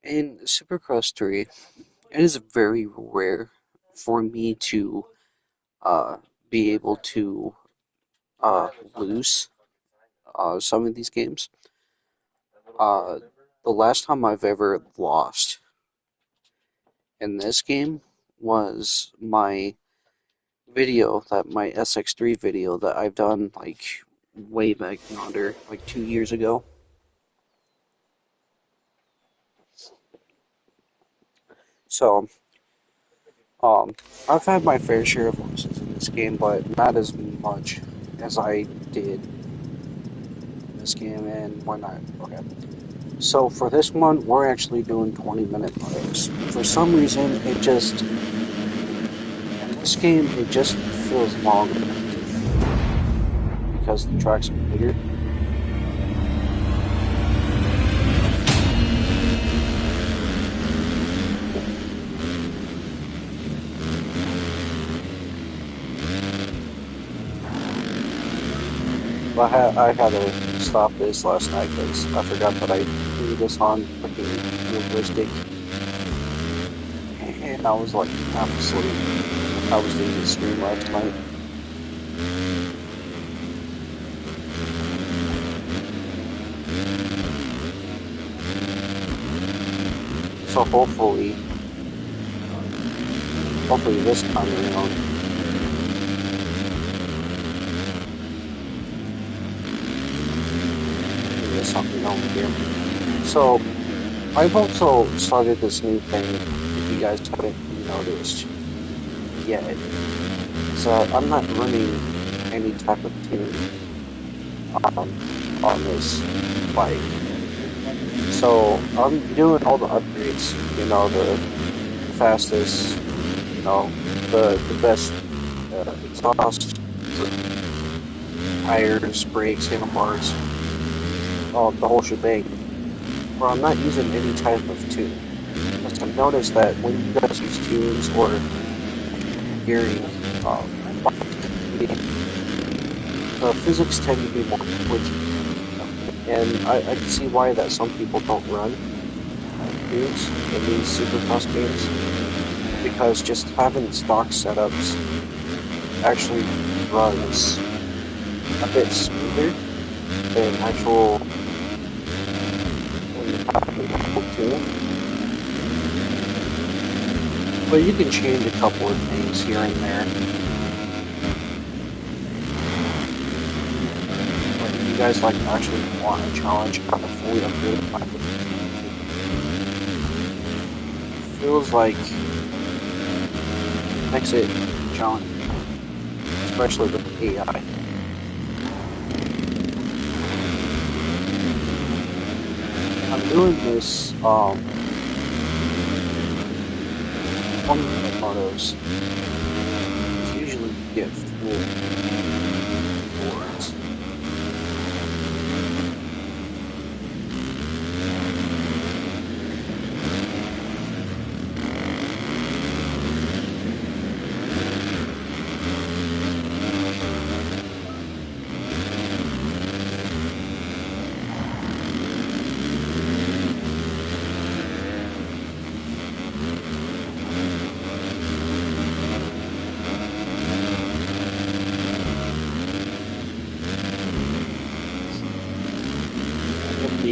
In Supercross 3, it is very rare for me to uh, be able to uh, lose some of these games. Uh, the last time I've ever lost in this game was my SX3 video that I've done like way back yonder, like 2 years ago. So, um, I've had my fair share of losses in this game, but not as much as I did in this game. And why not? Okay. So for this one, we're actually doing 20-minute motos. For some reason, in this game, it just feels longer because the tracks are bigger. But I had to stop this last night because I forgot that I threw this on freaking realistic, and I was like half asleep. I was doing the stream last night. So hopefully this time around, there's something over here. So I've also started this new thing, if you guys haven't noticed yet. So I'm not running any type of tune on this bike. So I'm doing all the upgrades, the fastest, the best exhaust, tires, brakes, handlebars, the whole shebang. Where I'm not using any type of tune. Because I've noticed that when you guys use tunes or gearing, the physics tend to be more twitchy. And I can see why that some people don't run tunes in these supercross games. Because just having stock setups actually runs a bit smoother than actual tune. But you can change a couple of things here and there. But if you guys actually want a challenge, kind of fully upgraded bike, feels like makes it challenging, especially with AI. I'm doing this 20-minute motos. Usually you get full boards.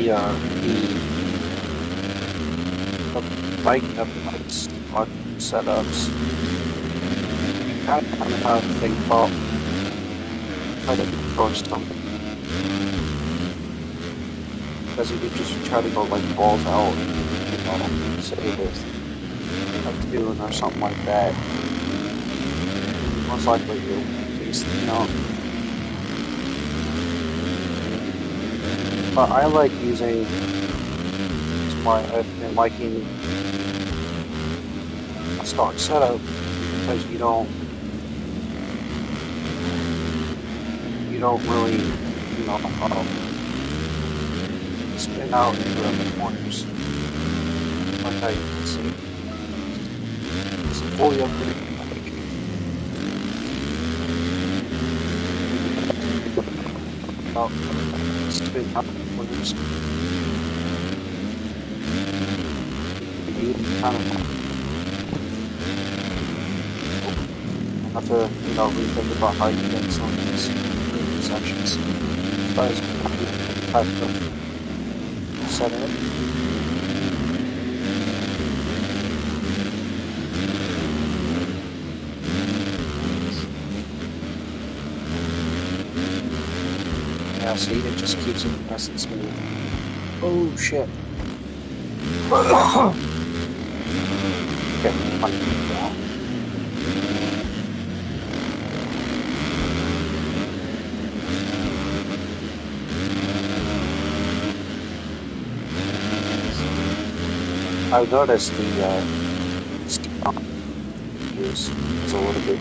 The bike updates on setups. You kind of have to think about how to approach them. Because if you just try to go balls out, say with a tune or something like that, most likely you'll face But I like using, that's why I've been liking a stock setup, because you don't really, spin out into the corners, like I can see. It's fully upgraded. Spin out the corners. you kind of have to, rethink about how you get some of these sections. As far as type of setup. Yeah, see, it just keeps it nice and smooth. Oh shit. Okay, fine. I've noticed the use is a little bit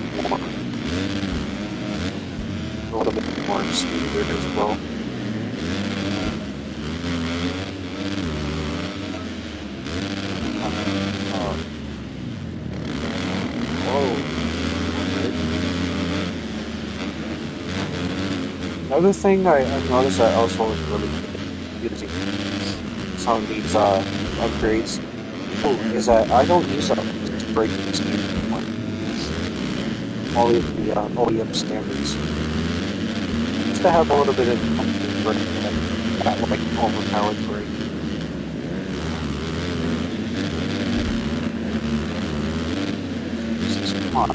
more smoother as well. Another thing I've noticed I also was really using some of these upgrades is that I don't use them to break this game anymore. All of the OEM standards. Just to have a little bit of break that like overpowered break. This is fun.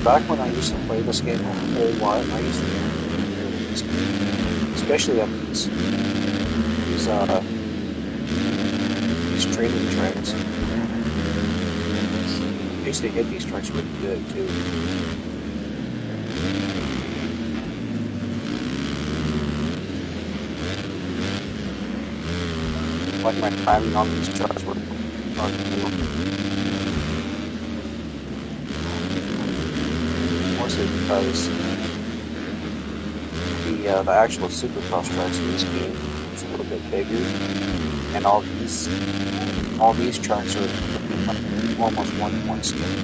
Back when I used to play this game a whole lot, I used to hit this game, especially on these training tracks. I used to hit these tracks really good too. Like my timing on these tracks were because the actual Supercross tracks in this game is a little bit bigger, and all these tracks are like almost 1-to-1 scale.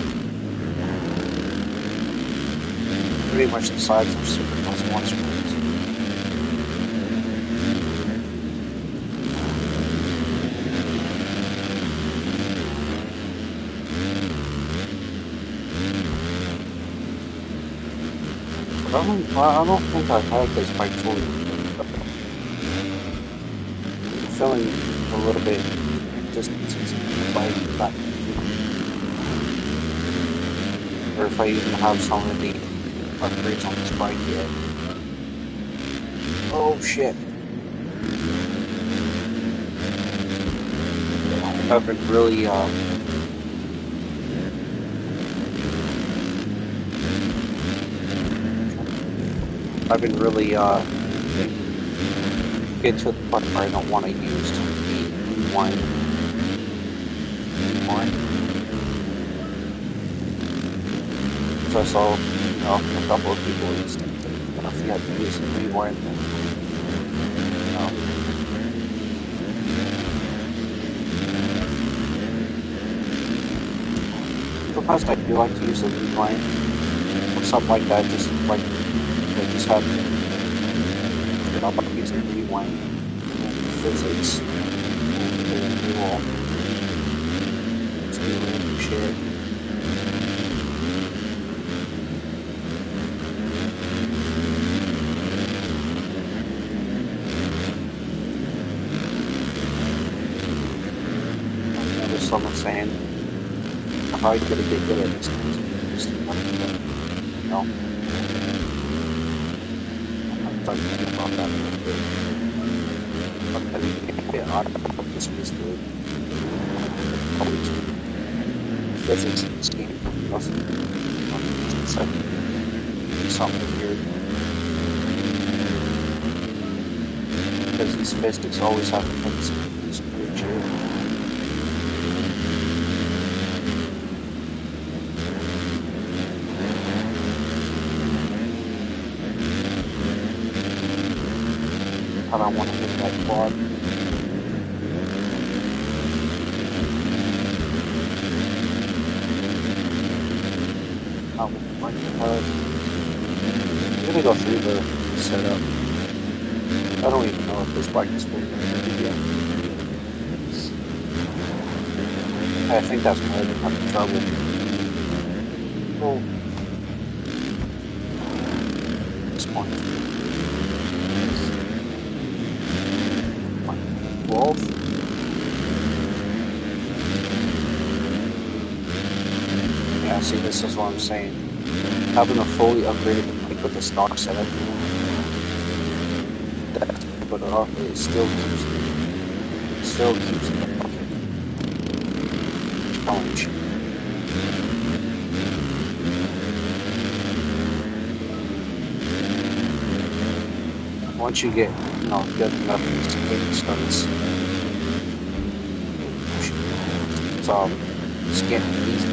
Pretty much the size of Supercross 1 tracks. I don't think I've had this bike fully. I'm feeling a little bit distances by back. Or if I even have some of the upgrades on this bike yet. Oh shit. I've been really get to the point where I don't want to use the rewind anymore. So I saw, a couple of people use it. If you had to use the rewind, then, sometimes I do like to use the rewind or something like that, just like they just have like using rewind physics and do all random shit. There's someone saying, how are you gonna get good at this thing? Just I'm thinking about that a little bit. But I think this was good. Physics in this game. It's like something weird. Because these physics always have to put this weird shit. I don't want to hit that quad. Like, I'm gonna go through the setup. I don't even know if this bike is fully connected yet. I think that's why I've been having trouble. Well, this point. 12. Yeah, see, this is what I'm saying. Having a fully upgraded bike with the stock setup, but it still keeps it a fucking challenge. Once you get, good enough starts, it's getting easy.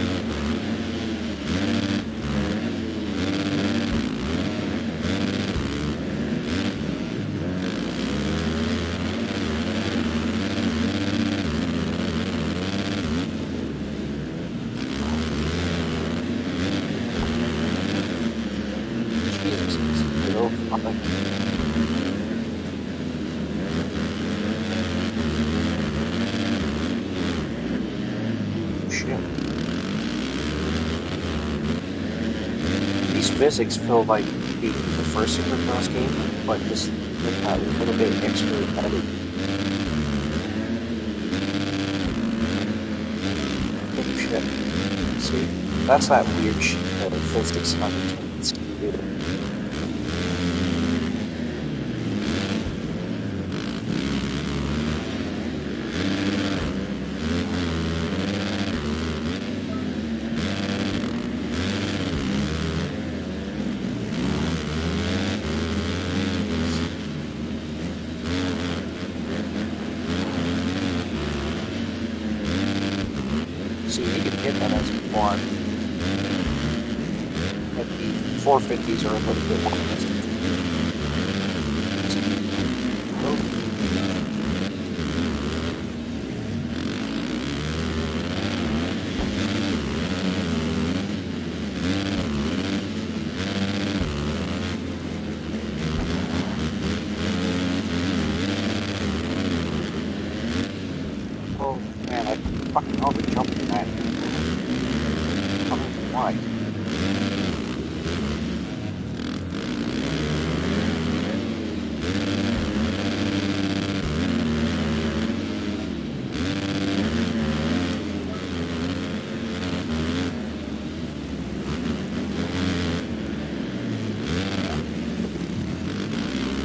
Physics feel like the first Supercross game, but just with that little bit extra added. Oh shit. See, that's that weird shit that physics have a tendency to do. So you can hit that as a quad. But the 450s are a little bit more resistant. Oh man, I fucking over jumped in that. I don't know why.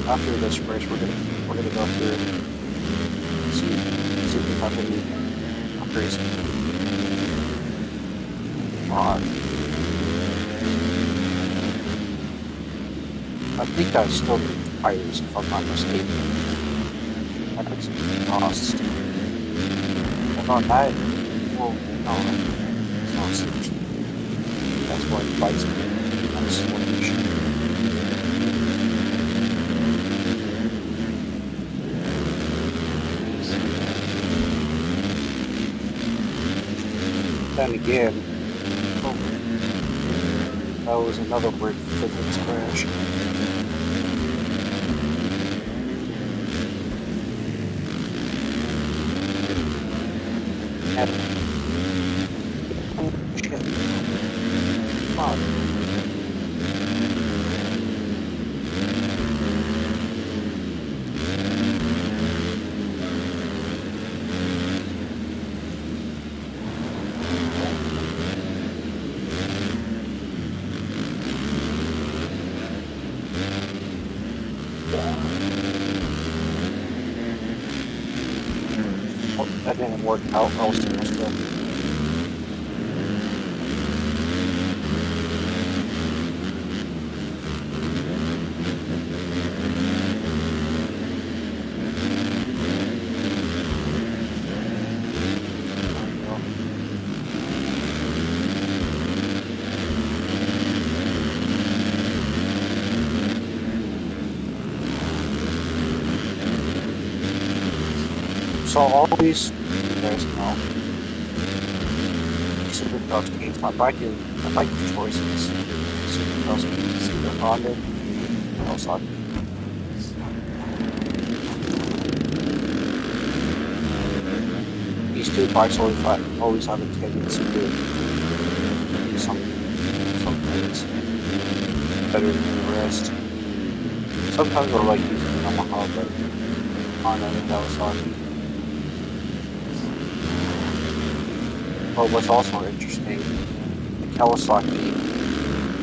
After this race, we're gonna go through and see if we have any upgrades. I think I still need tires if I'm not mistaken. I got some costs. And on that, well, no, it's not 16. That's why the bike's on a switch. Then again, that was another weird physics crash. And, oh shit. Fuck. That didn't work out. I was supposed to. So always, you guys know, Supercross games, my bike of choice is Supercross games, either Honda or Kawasaki. These two bikes always have a tendency to do some things better than the rest. Sometimes I like using Yamaha, but Honda and Kawasaki. But what's also interesting, the Kawasaki,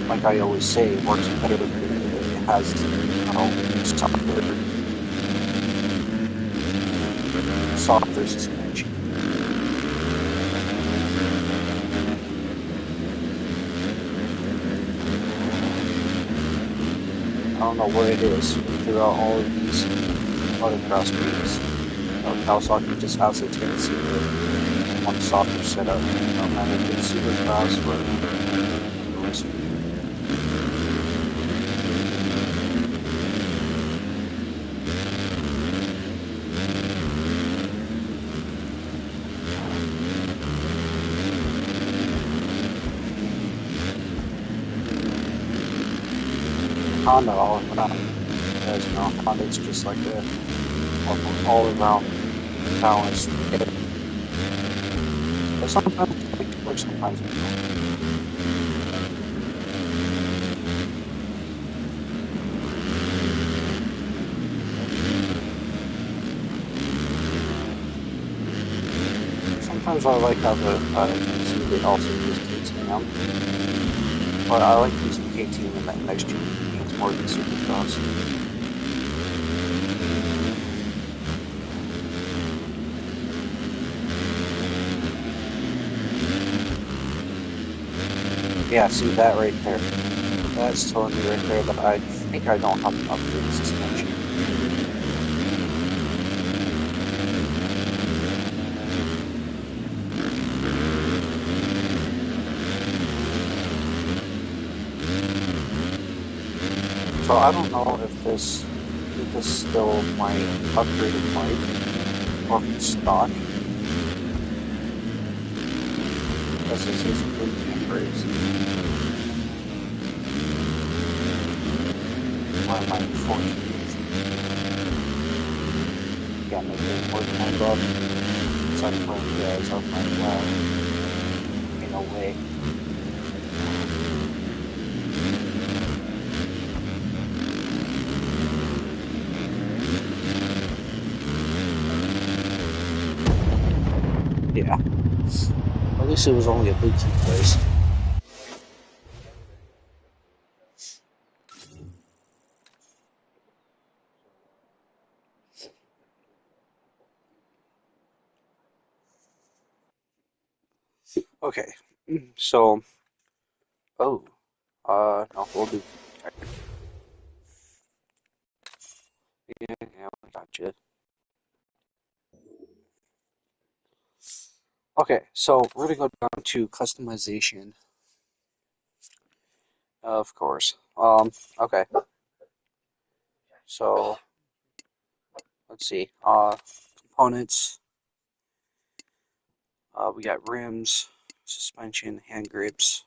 like I always say, works better because it has, softer suspension. I don't know what it is throughout all of these autocross games. Kawasaki just has a tendency to want a softer setup, no matter if it's Supercross or the rest of it. Honda all around, as you know, Honda's just like a all around balanced hit. But sometimes it's like or sometimes it's not. Sometimes I like how they also use KTM, but I like using KTM in that next gen games more than Supercross. Yeah, see that right there. That's telling me right there that I think I don't have an upgraded suspension. So I don't know if this is still my upgraded bike or if it's stock. This is his Indian brakes. Why am I unfortunate? Got my thing working on up. So I'm playing guys off my wow. In a way. Yeah. At least it was only a boutique place. Okay. So, oh, no, we'll do. Yeah, yeah, we got you. Okay, so we're gonna go down to customization, of course. Okay, so let's see. Components. We got rims, suspension, hand grips.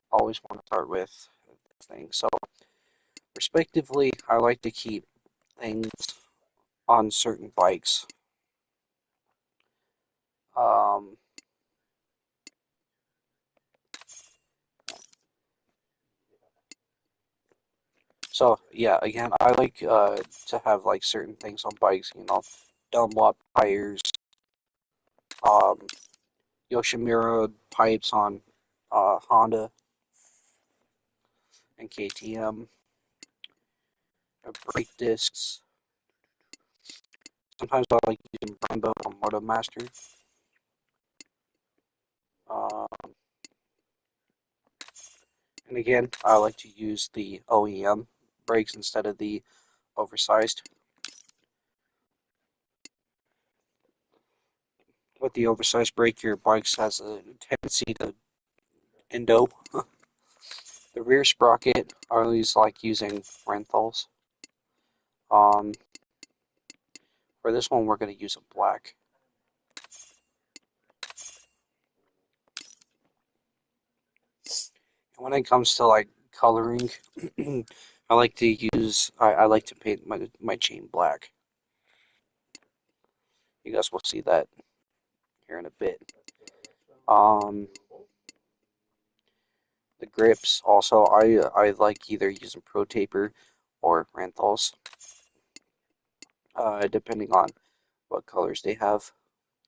Always want to start with things. So, respectively, I like to keep things on certain bikes. Um, so yeah, again, I like to have like certain things on bikes. Dunlop tires, um, Yoshimura pipes on Honda and KTM, brake discs. Sometimes I like using Brembo on Motomaster. Um, and again, I like to use the OEM brakes instead of the oversized. With the oversized brake, your bike has a tendency to endo. The rear sprocket, I always like using Renthals. Um, for this one, we're going to use a black. When it comes to like coloring, I like to I like to paint my chain black. You guys will see that here in a bit. Um, the grips also I like either using Pro Taper or Ranthals, depending on what colors they have.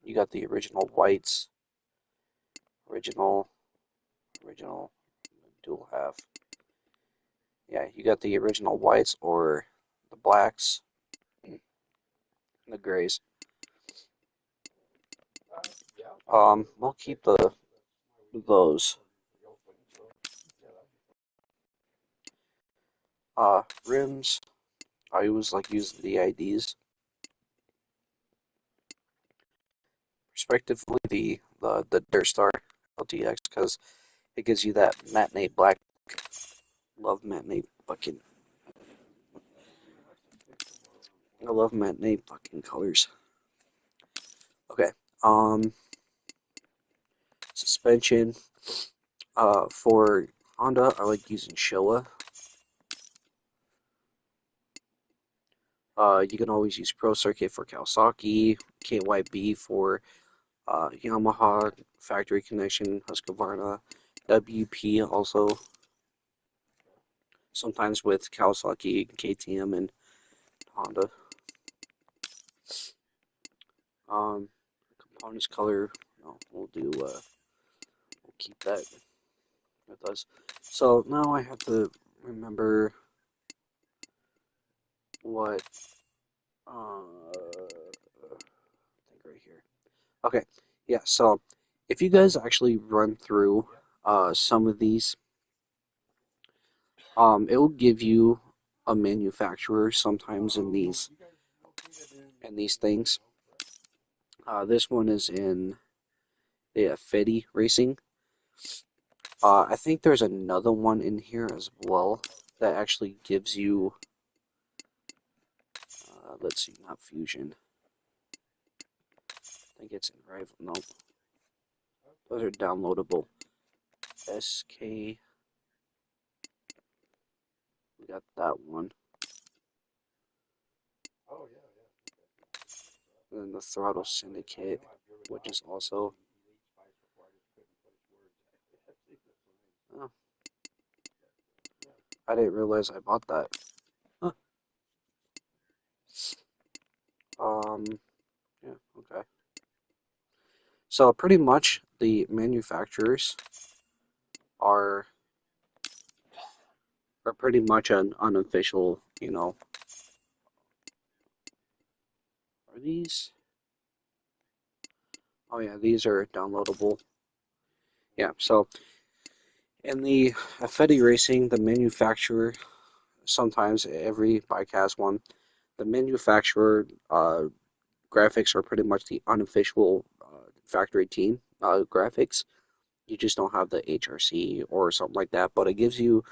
You got the original whites, original, original, dual half. Yeah, you got the original whites or the blacks, and the grays. We'll keep those. Rims. I always like using the IDs, respectively the Dirt Star LTX, because it gives you that matinee black. Love matinee fucking. I love matinee fucking colors. Okay. Um, Suspension. For Honda, I like using Showa. You can always use Pro Circuit for Kawasaki, KYB for Yamaha, Factory Connection, Husqvarna, WP also. Sometimes with Kawasaki, KTM, and Honda. Um, Components color, no, we'll keep that with us. So now I have to remember what, I think right here. Okay, yeah, so if you guys actually run through some of these, it will give you a manufacturer sometimes in these things. This one is in Fetty Racing. I think there's another one in here as well that actually gives you, let's see, not Fusion. I think it's in Rival. No, those are downloadable. SK, we got that one. And then the Throttle Syndicate, which is also. Oh, I didn't realize I bought that. Huh. Um, yeah, okay. So pretty much the manufacturers are pretty much an unofficial, are these? Oh yeah, these are downloadable. Yeah, so in the Fetty Racing, the manufacturer, sometimes every bike has one. The manufacturer graphics are pretty much the unofficial factory team graphics. You just don't have the HRC or something like that, but it gives you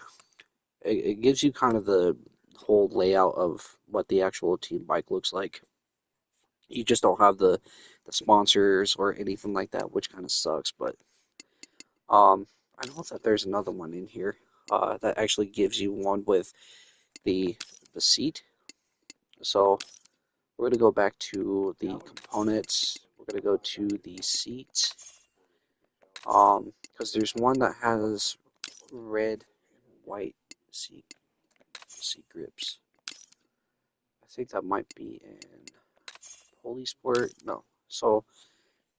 kind of the whole layout of what the actual team bike looks like. You just don't have the sponsors or anything like that, which kind of sucks. But I know that there's another one in here that actually gives you one with the seat. So we're gonna go back to the components. We're gonna go to the seat. Because there's one that has red and white seat grips. I think that might be in Polysport. No, so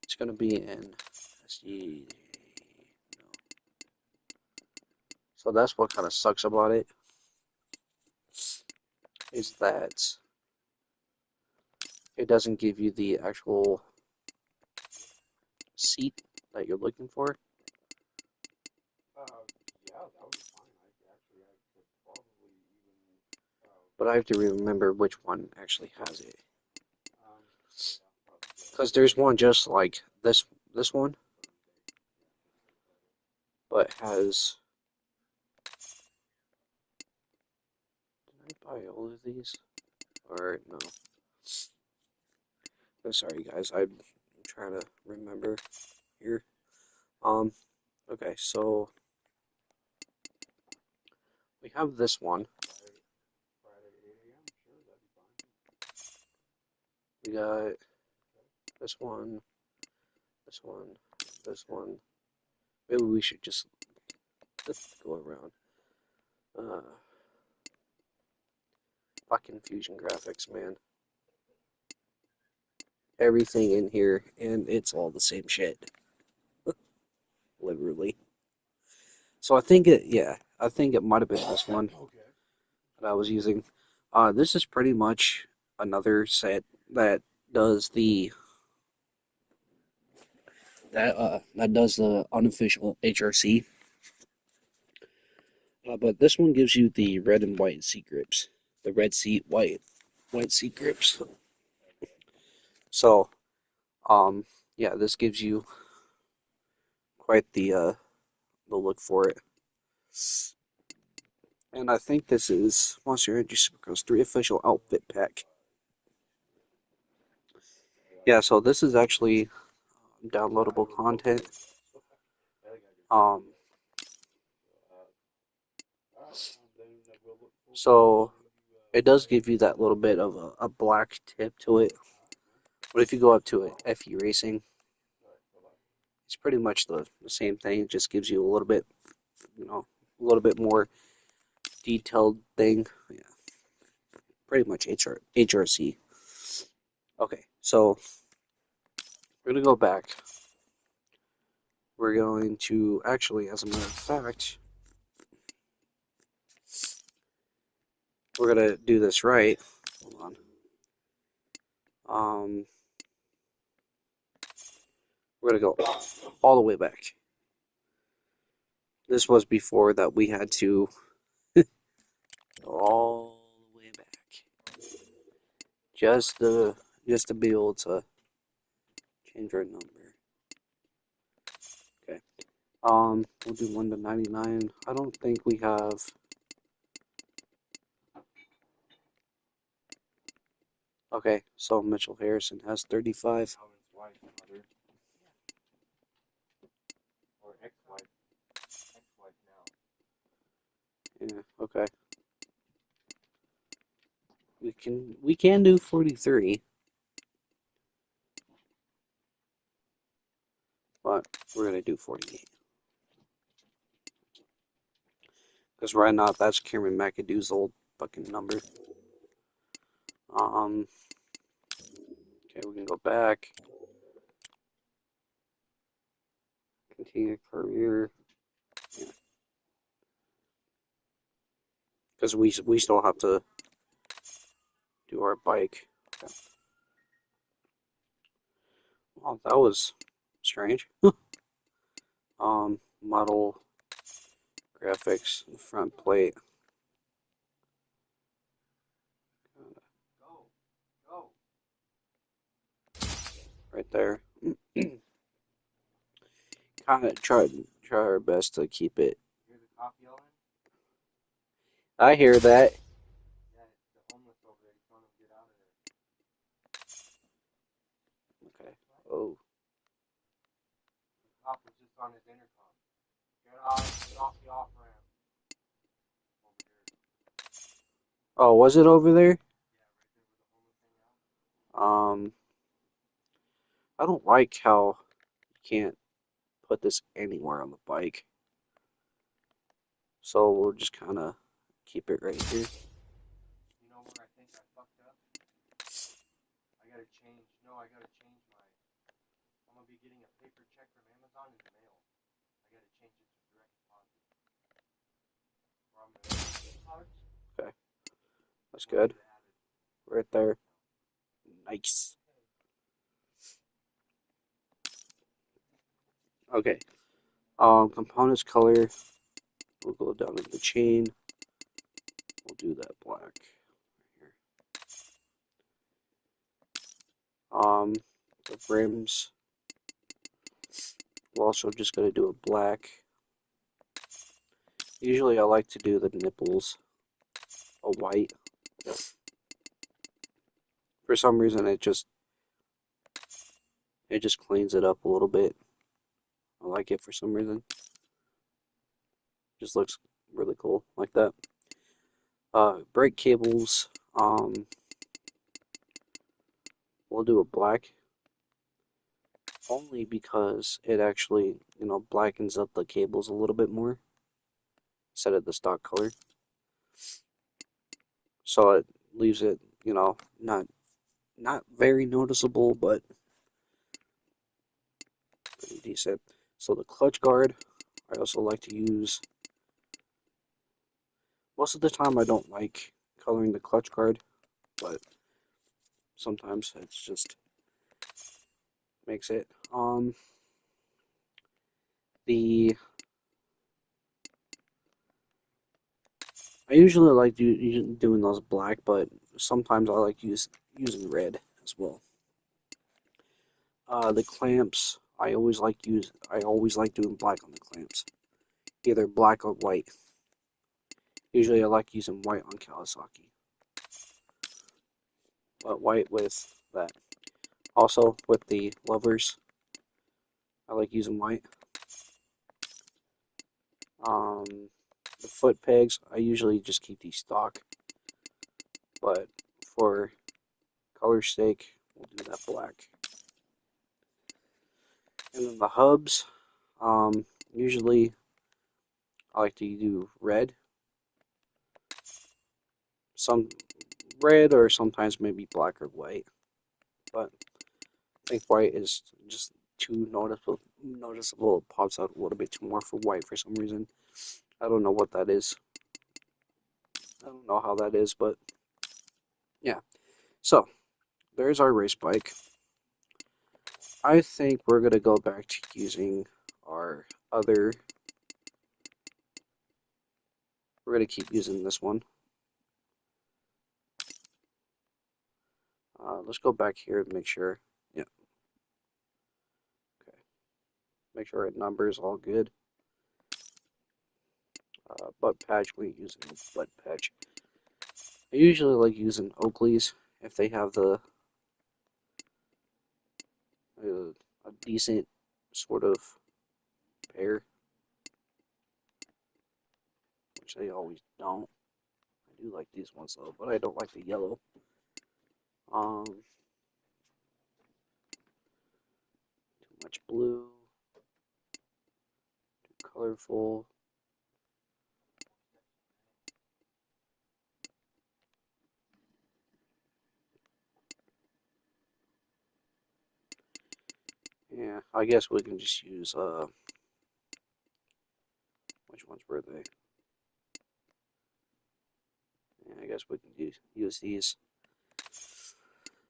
it's gonna be in SG. No. So that's what kind of sucks about it, is that it doesn't give you the actual seat that you're looking for. But I have to remember which one actually has it. Because there's one just like this one, but has. Did I buy all of these? Or no? I'm sorry, guys. I'm trying to remember here. Okay, so have this one. We got this one, this one, this one. Maybe we should just go around. Fucking Fusion Graphics, man. Everything in here, and it's all the same shit. Literally. So I think I think it might have been this one that I was using. This is pretty much another set that does that does the unofficial HRC. But this one gives you the red and white seat grips. The red seat, white seat grips. So, yeah, this gives you quite the look for it. And I think this is Monster Energy Supercross 3 official outfit pack. Yeah, so this is actually downloadable content. So it does give you that little bit of a black tip to it. But if you go up to it, FE Racing, it's pretty much the same thing. It just gives you a little bit, a little bit more detailed thing. Yeah, pretty much HRC. Okay, so we're gonna go back. We're going to actually, as a matter of fact, we're gonna do this right. Hold on. We're gonna go all the way back. This was before that we had to go all the way back, just to be able to change our number. Okay. We'll do 1 to 99. I don't think we have. Okay, so Mitchell Harrison has 35. Yeah, okay. We can do 43. But we're gonna do 48. Because right now that's Cameron McAdoo's old fucking number. Okay, we can go back. Continue career. Yeah. Because we still have to do our bike. Okay. Well, that was strange. Model graphics, front plate. Right there. Kind of try our best to keep it. I hear that. Okay. Oh. Oh, was it over there? I don't like how you can't put this anywhere on the bike. So we'll just kind of keep it right here. Okay, that's good. Right there. Nice. Okay. Components color. We'll go down to the chain. We'll do that black. Here. The rims. We're also just gonna do a black. Usually I like to do the nipples a white. For some reason it just cleans it up a little bit. I like it for some reason. Just looks really cool like that. Brake cables, we'll do a black only because it actually, blackens up the cables a little bit more instead of the stock color. So it leaves it, not very noticeable, but pretty decent. So the clutch guard, I also like to use. Most of the time, I don't like coloring the clutch guard, but sometimes it's just makes it. The I usually like doing those black, but sometimes I like using red as well. The clamps, I always like doing black on the clamps, either black or white. Usually, I like using white on Kawasaki, but white with that. Also, with the levers, I like using white. Um, the foot pegs, I usually just keep these stock, but for color's sake, we'll do that black. And then the hubs, usually I like to do red, some red or sometimes maybe black or white, but I think white is just too noticeable. Noticeable, it pops out a little bit too more for white for some reason. I don't know what that is. I don't know how that is, but yeah. So there's our race bike. I think we're gonna go back to using our other. We're gonna keep using this one. Let's go back here and make sure. Yeah. Okay. Make sure our numbers all good. Butt patch. We're using butt patch. I usually like using Oakley's if they have a decent sort of pair, which they always don't. I do like these ones though, but I don't like the yellow. Too much blue, too colorful. Yeah, I guess we can just use which ones were they? Yeah, I guess we can use these.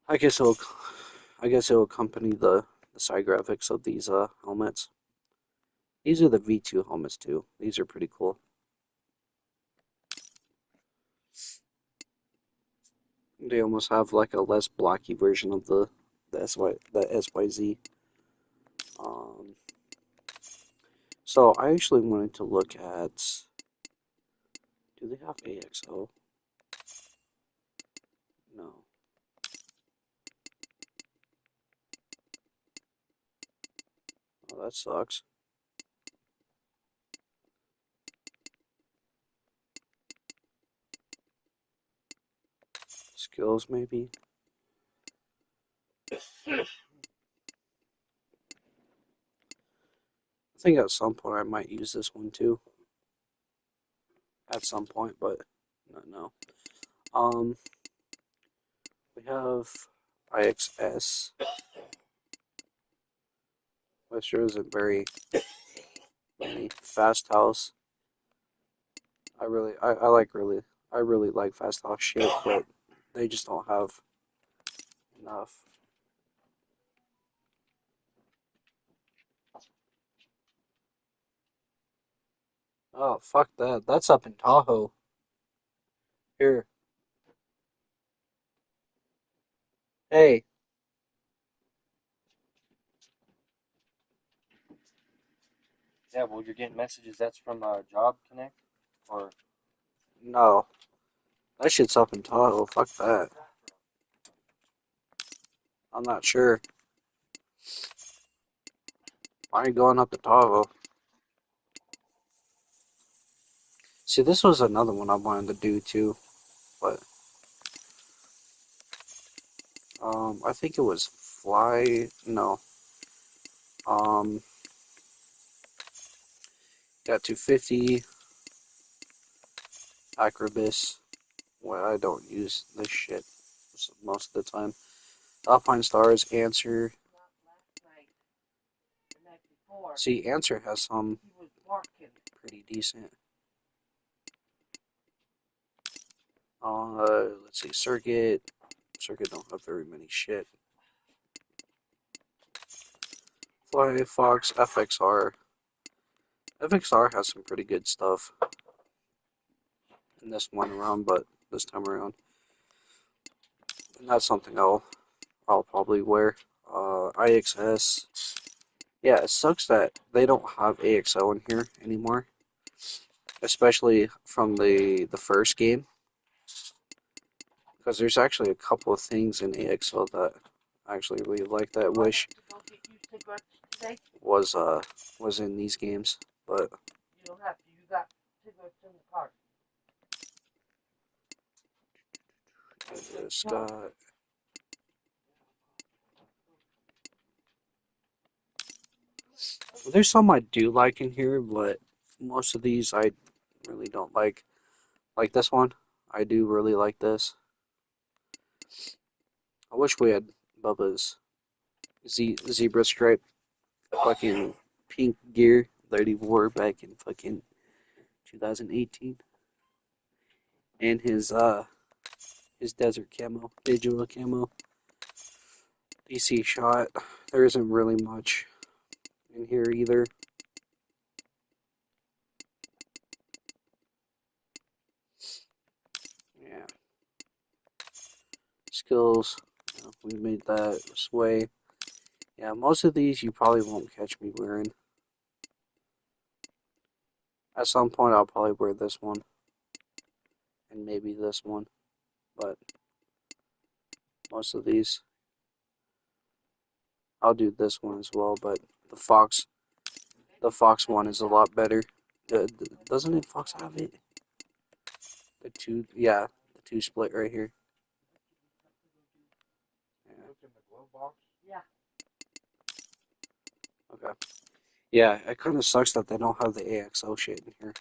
I guess it'll I guess it'll accompany the side graphics of these helmets. These are the V2 helmets too. These are pretty cool. They almost have like a less blocky version of the SYZ. Um, so I actually wanted to look at. Do they have AXO? No. Oh, that sucks. Skills maybe. I think at some point I might use this one too. At some point, but not now. We have IXS, which isn't very many. Fast House. I really like Fast House shit, but they just don't have enough. Oh, fuck that. That's up in Tahoe. Here. Hey. Yeah, well, you're getting messages that's from Job Connect, or No. That shit's up in Tahoe. Fuck that. I'm not sure. Why are you going up to Tahoe? See, this was another one I wanted to do too. but I think it was Fly. No, got 250 Acrobus. Well, I don't use this shit most of the time. Alpine Stars, Answer. See, Answer has some pretty decent. Let's see, Circuit. Circuit don't have very many shit. Fly, Fox, FXR. FXR has some pretty good stuff in this one round, but this time around. And that's something I'll probably wear. IXS. Yeah, it sucks that they don't have AXO in here anymore. Especially from the first game. Because there's actually a couple of things in AXO that I actually really like that I wish was in these games. But you don't have to. You got cigarettes in the car. I just got. There's some I do like in here, but most of these I really don't like. Like this one, I do really like this. I wish we had Bubba's zebra stripe fucking pink gear that he wore back in fucking 2018. And his desert camo, digital camo. DC shot. There isn't really much in here either. Yeah. Skills. We made that sway. Yeah, most of these you probably won't catch me wearing. At some point I'll probably wear this one. And maybe this one. But most of these I'll do this one as well, but the Fox one is a lot better. Doesn't it Fox have it? The two split right here. Yeah. Okay. Yeah, it kind of sucks that they don't have the AXO shit in here.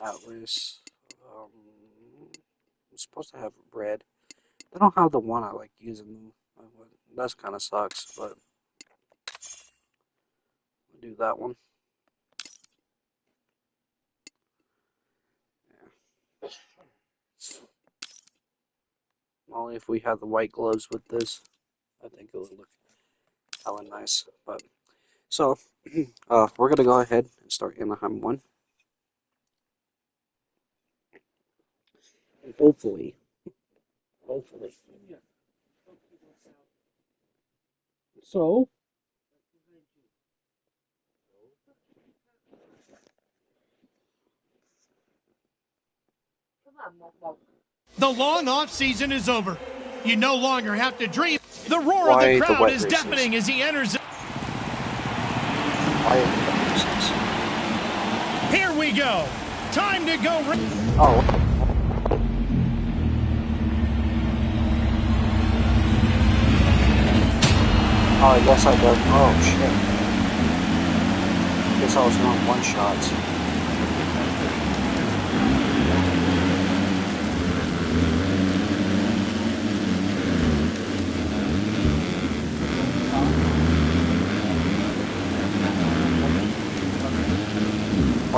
Atlas. I'm supposed to have red. They don't have the one I like using. That kind of sucks, but I'll do that one. Yeah. Only if we had the white gloves with this, I think it would look hella nice. But so, we're gonna go ahead and start Anaheim 1. And hopefully. So. The long off season is over. You no longer have to dream. The roar of the crowd is deafening as he enters. Here we go. Time to go. Oh. Oh, I guess I got. Oh shit. Guess I was doing one shots.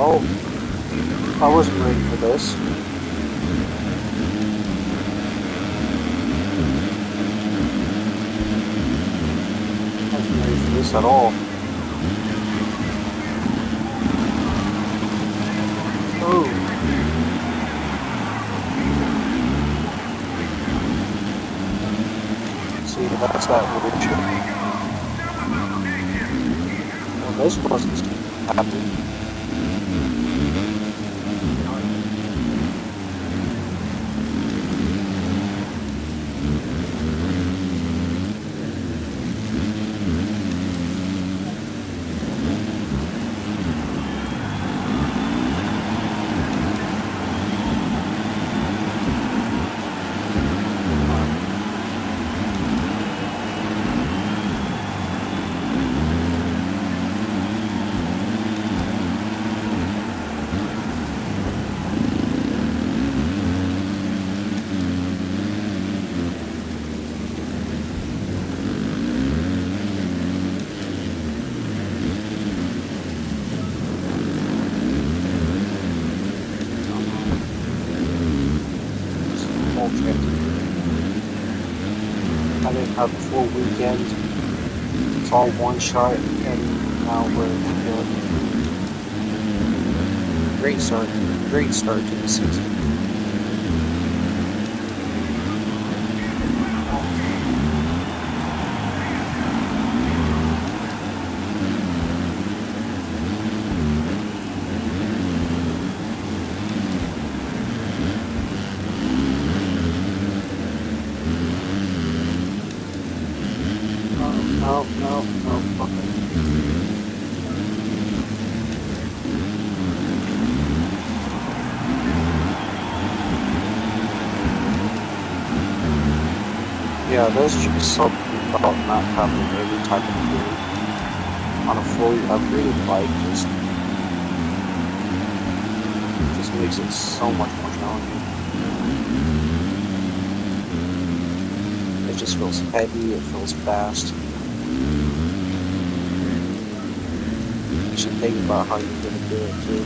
Oh, I wasn't ready for this. I wasn't ready for this at all. Oh. See, that's that weird shit. Well, this wasn't happening. have the full weekend. It's all one shot, and now we're doing great start to the season. No, okay. Yeah, there's just something about not having every type of gear on a fully upgraded bike just makes it so much more challenging. It just feels heavy, it feels fast. You should think about how you're gonna do it too.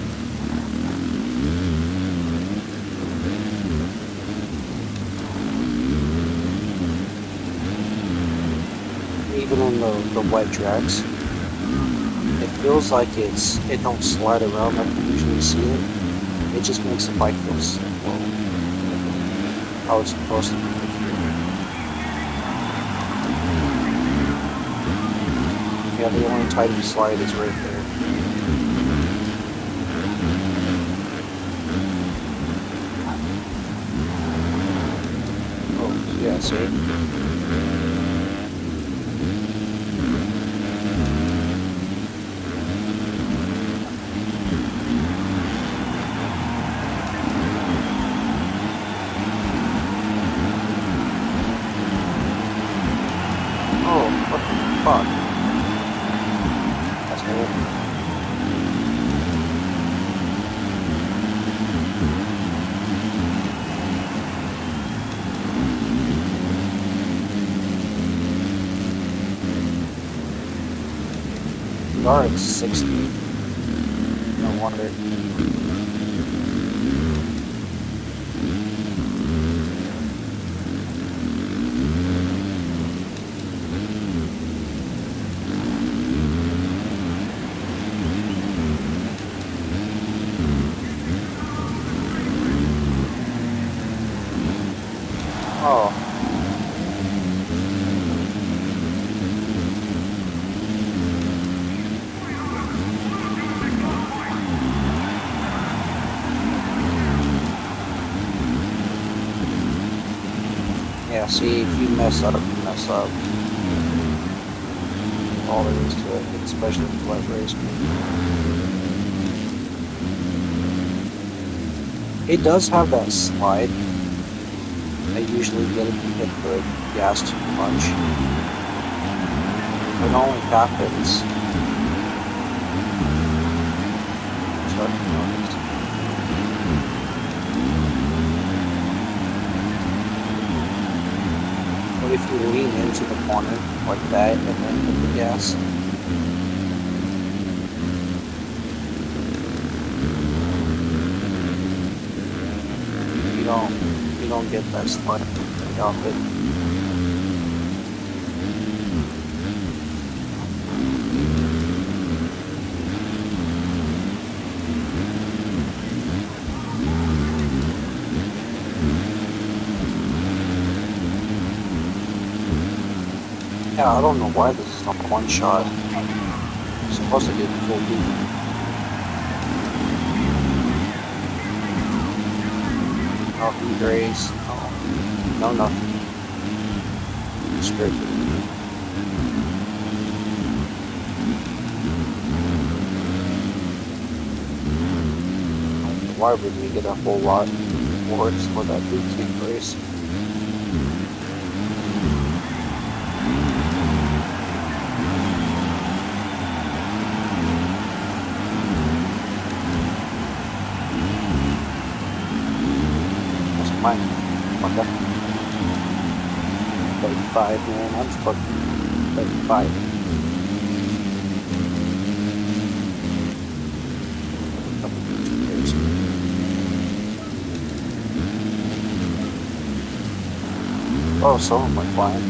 Even in the wet tracks, it feels like it don't slide around like you usually see it. It just makes the bike feel simple. How it's supposed to be. Yeah, the only type of slide is right there. Oh, yeah, see? Oh, what the fuck? That's cool. We are at 60. No wonder. Oh. Yeah, see, if you mess up, you mess up. All there is to it, especially with wet racing. It does have that slide. I usually get if you hit the gas too much. It only happens. But if you lean into the corner like that and then hit the gas, you don't get that slide off it. Yeah, I don't know why this is not one shot. It's supposed to be full beat. Oh, heat race. Oh, no, nothing. Straight to the beat. Why would we get a whole lot more for that boutique race? Mine. Okay. 35, man. I'm fucking 35. Oh, so am I flying.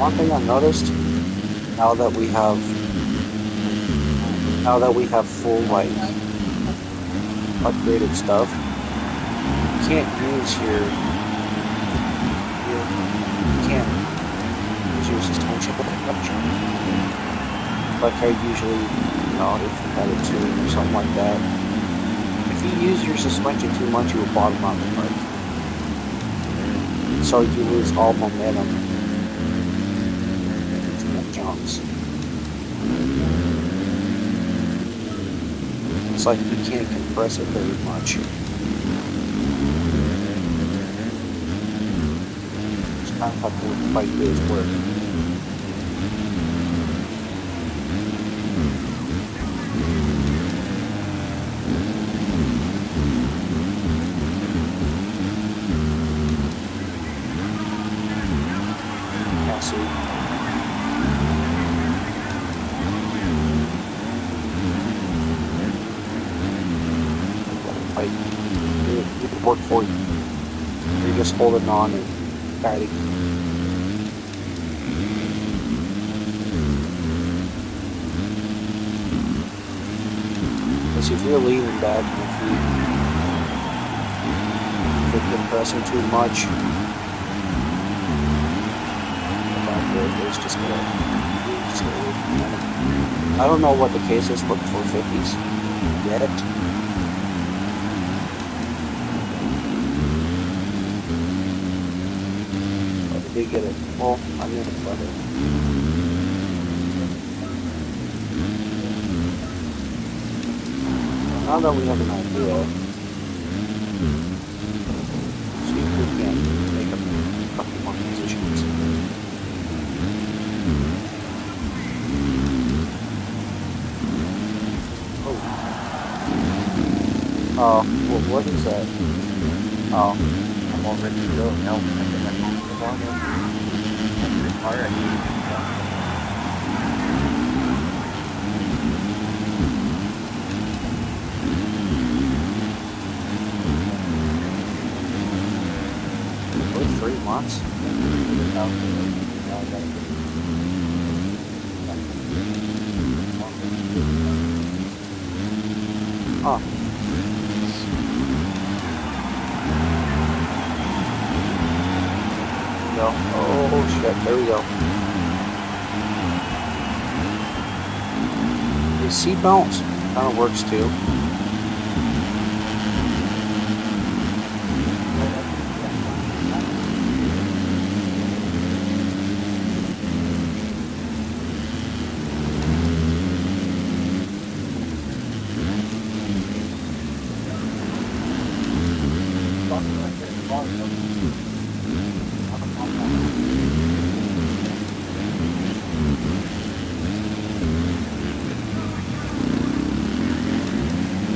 one thing I've noticed now that we have full like upgraded stuff, you can't use you can't use your suspension like I usually, if you had it tuned or something like that. If you use your suspension too much, you will bottom out the bike. So you lose all momentum in jumps. It's like you can't compress it very much. It's kind of how the bike wheels work. Work for you. You're just holding on and guiding. Because if you're leaning back and if you're compressing too much, the back is just gonna I don't know what the case is for 450s yet. They get it. Well, I mean, it's better. Now that we have an idea, see if we can make a couple more positions. Oh, what is that? Oh, I'm all ready to go now. I think I'm going to go on. Alright. For 3 months? Oh. Oh shit, there we go. The seat bounce kind of works too.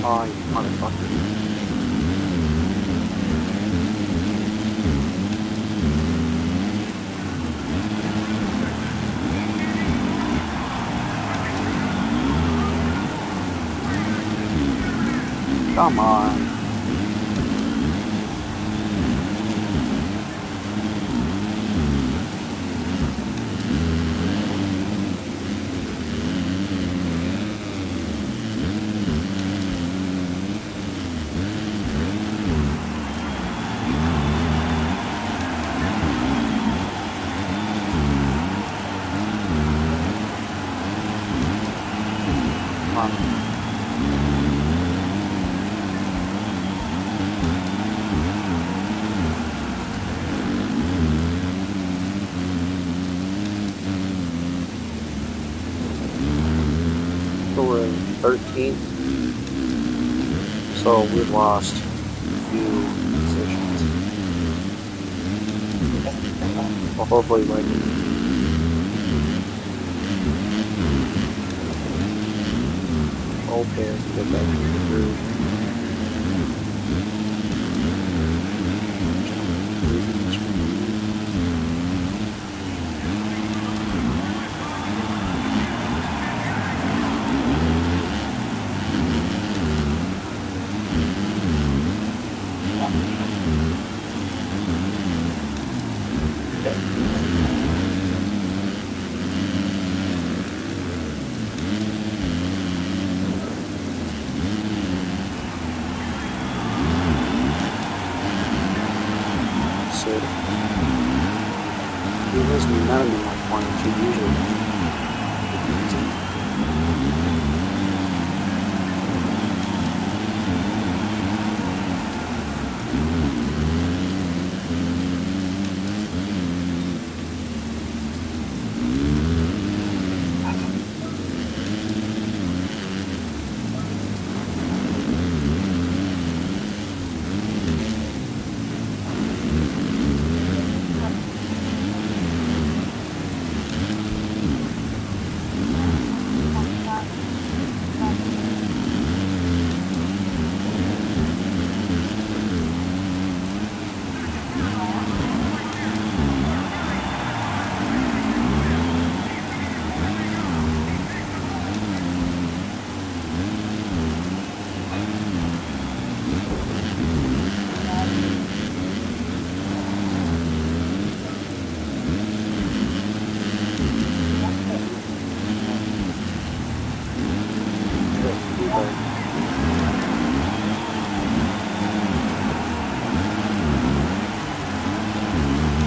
Oh, you motherfucker. Come on. So we're in 13th. So we've lost a few positions. Well, hopefully, like. Okay, get back to the groove. or two usually.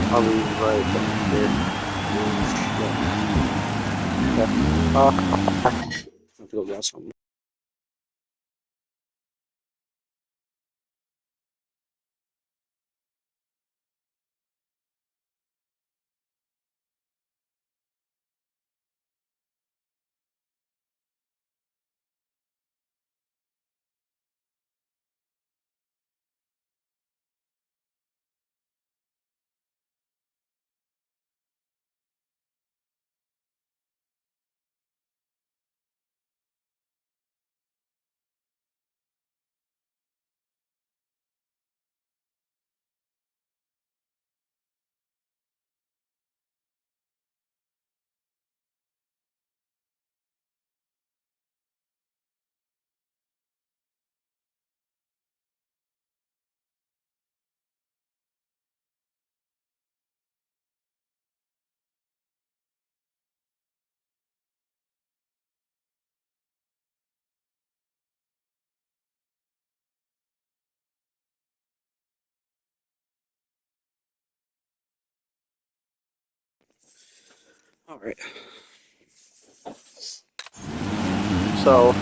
I'll be right back here. Yeah. I have to go get something. All right. So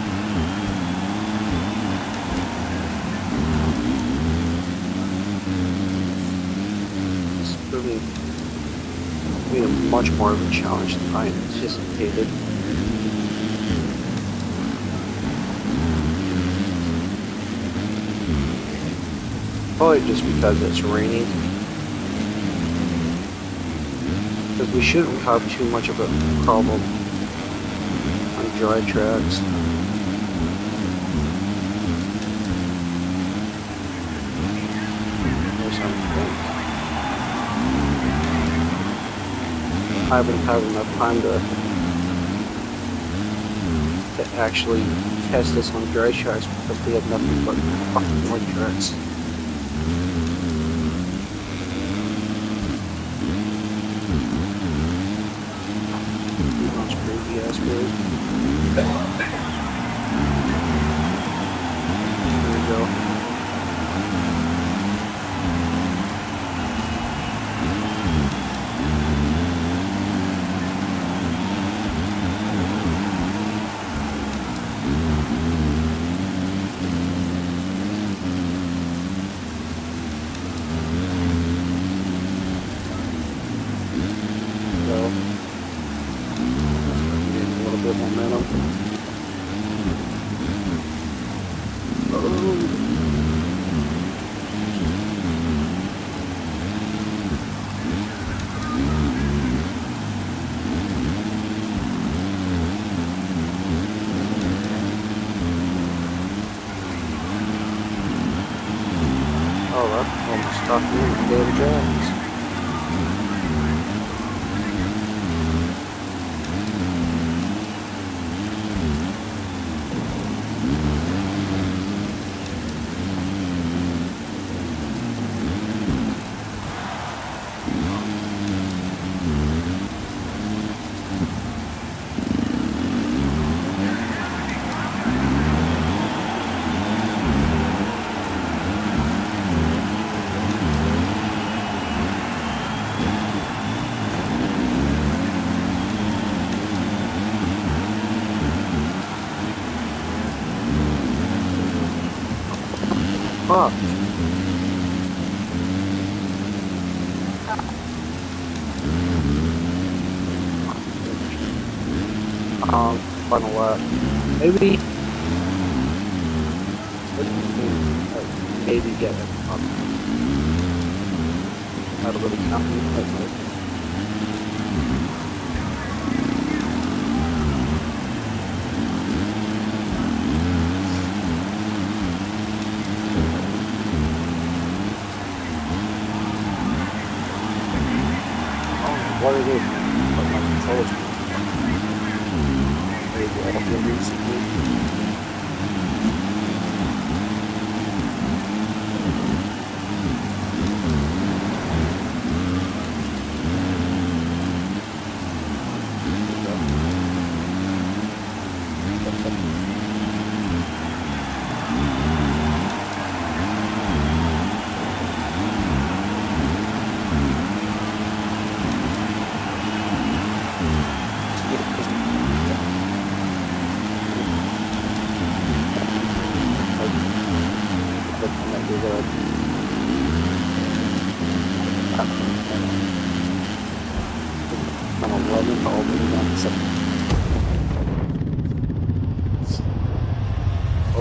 it's proving to be much more of a challenge than I anticipated. Probably just because it's raining. Because we shouldn't have too much of a problem on dry tracks. I haven't had enough time to actually test this on dry tracks because we had nothing but fucking wet tracks. That's crazy ass road. There we go. Almost stopped me in the damn tracks. Fuck. Final lap. Maybe. Maybe get it. Not really counting, but what are they? But my controls. Maybe I don't know recently.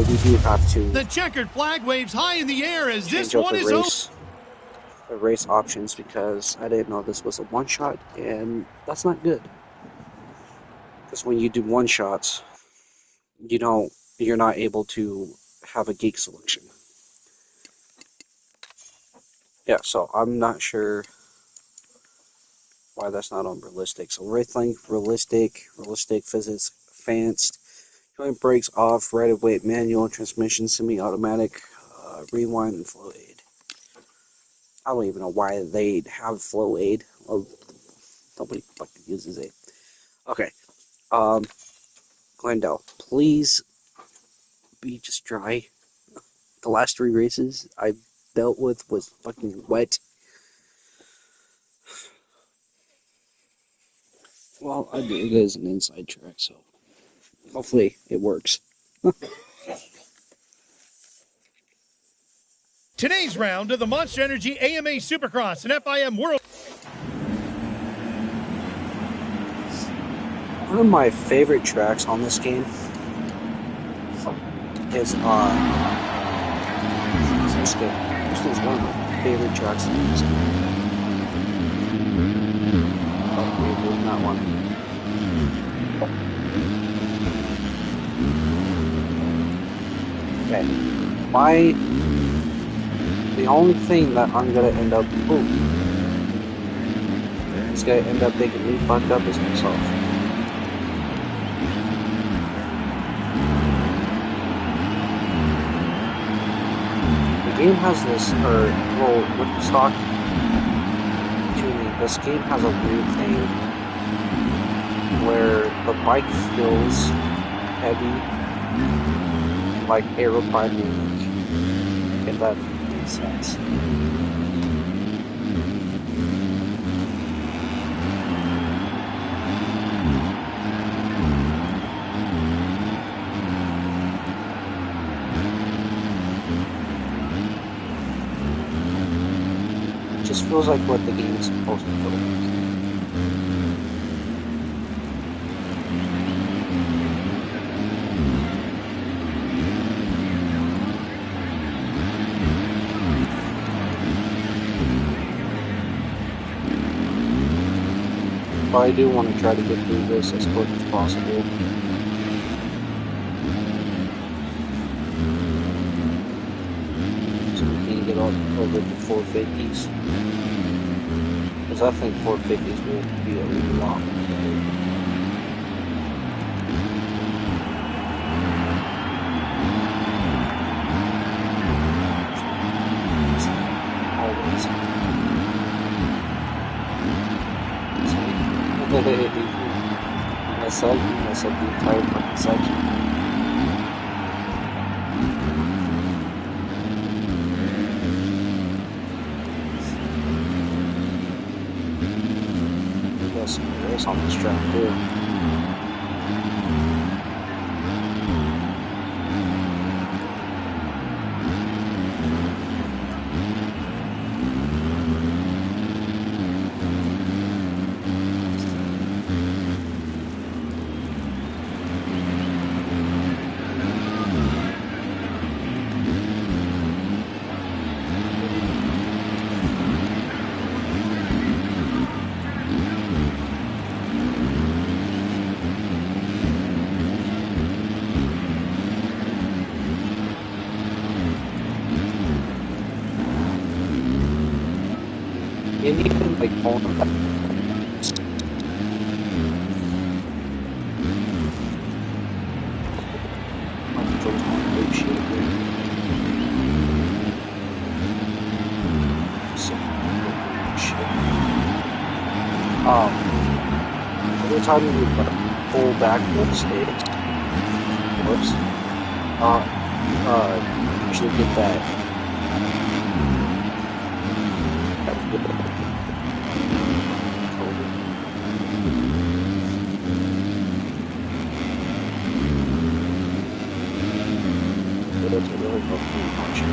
We do have to. The checkered flag waves high in the air as this one is over. The race options, because I didn't know this was a one shot, and that's not good. Because when you do one shots, you're not able to have a gate selection. Yeah, so I'm not sure why that's not on realistic. So race length, realistic physics, advanced, joint brakes off, right of way, manual, transmission, semi-automatic, rewind, and flow aid. I don't even know why they'd have flow aid. Nobody fucking uses it. Okay. Glendale, please be just dry. The last 3 races I dealt with was fucking wet. Well, it is an inside track, so hopefully it works. Today's round of the Monster Energy AMA Supercross and FIM World. One of my favorite tracks on this game is this game. This is one of my favorite tracks in this game. Oh, we're doing that one. Okay. The only thing that I'm gonna end up making me fucked up is myself. The game has this, with the stock tuning, this game has a weird thing where the bike feels heavy, like aerodynamic, if that makes sense. It just feels like what the game is supposed to feel like. But I do want to try to get through this as quick as possible. So we can get over the 450s. Because I think 450s will be a lot better. Always. Mess up the entire fucking section. There's some race on this track too. like pulling back. Every time you pull back the stage, whoops, you should get that. It's a really good function.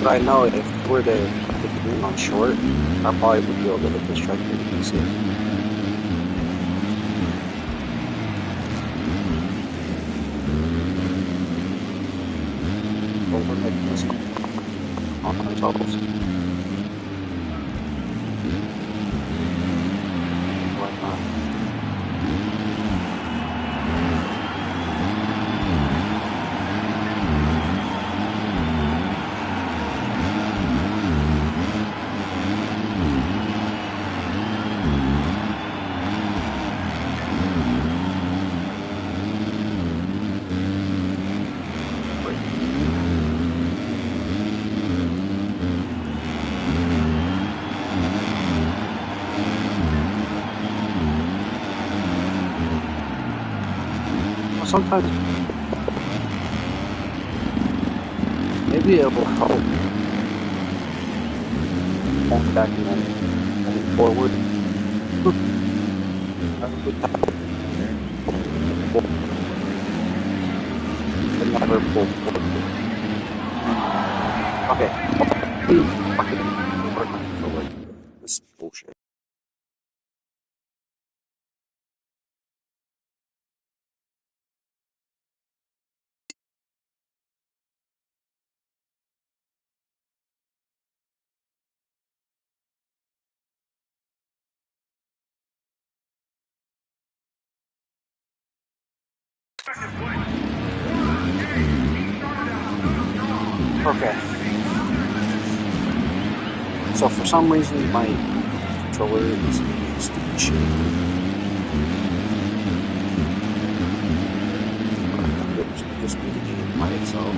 But I know if we're to put the green on short, I probably would be able to hit this track pretty easy. But we're making this on ourselves. Why not? Sometimes maybe it will help walk back and then forward. But never pull forward. Okay. This is bullshit. Okay. So for some reason my controller is being stupid shit. Just be the game by itself.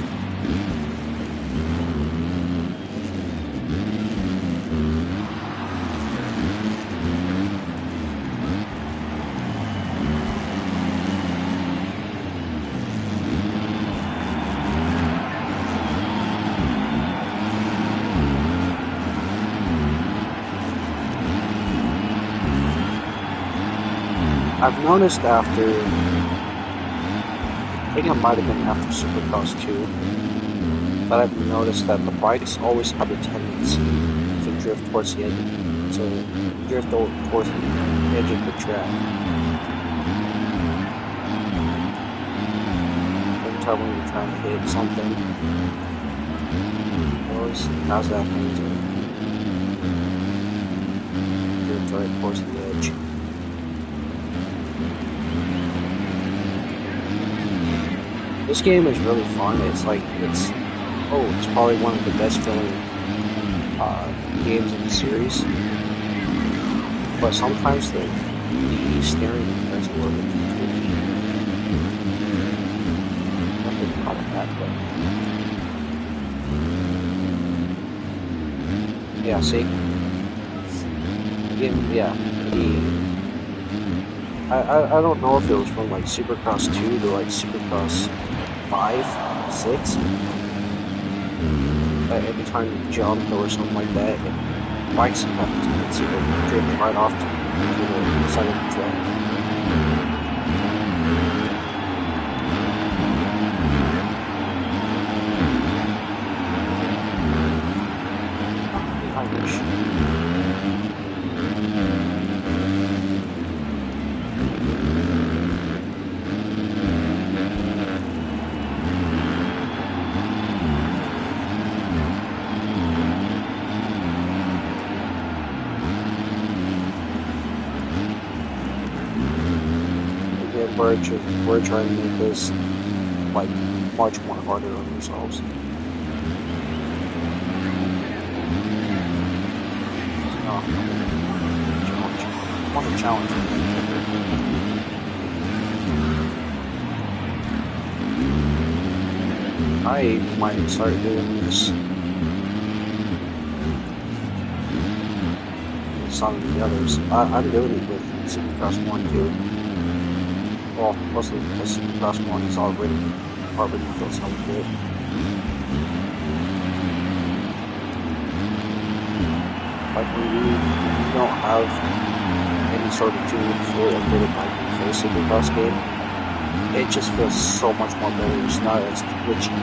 I've noticed after, I think it might have been after Supercross 2, but I've noticed that the bikes always have a tendency to drift towards the edge, towards the edge of the track. Every time when you're trying to hit something, it always has that thing to drift right towards the edge. This game is really fun. It's probably one of the best feeling games in the series. But sometimes the steering is a little bit tricky. Nothing wrong with that, but yeah, see, I don't know if it was from like Supercross 2 to like Supercross 5, 6. Every time you jump or something like that, bikes have a tendency to drift right off to the side of the track. I wish. we're trying to make this like much more harder on ourselves. Oh, challenge. I want to challenge him. I might start doing this. Some of the others. I'm doing it with Supercross 1 too. Well, mostly because Supercross 1 is already feels so good. Like when you don't have any sort of tools or a bit of like for a Supercross game, it just feels so much more better. It's not as glitchy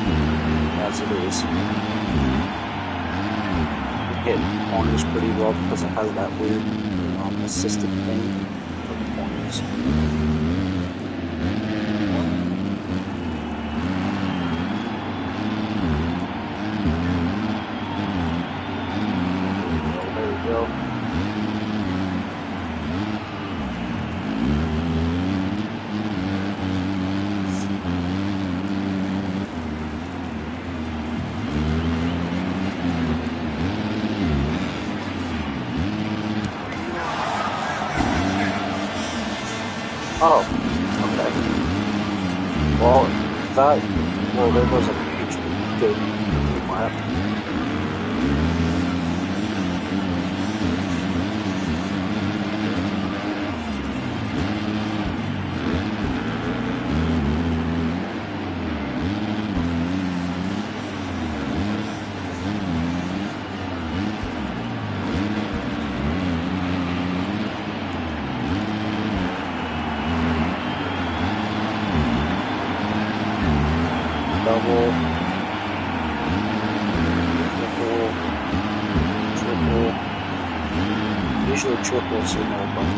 as it is. Hit corners pretty well because it has that weird assisted thing for the corners. There we go. Oh, okay. Well, there was a huge good lap. Double, triple, usually triple signal, but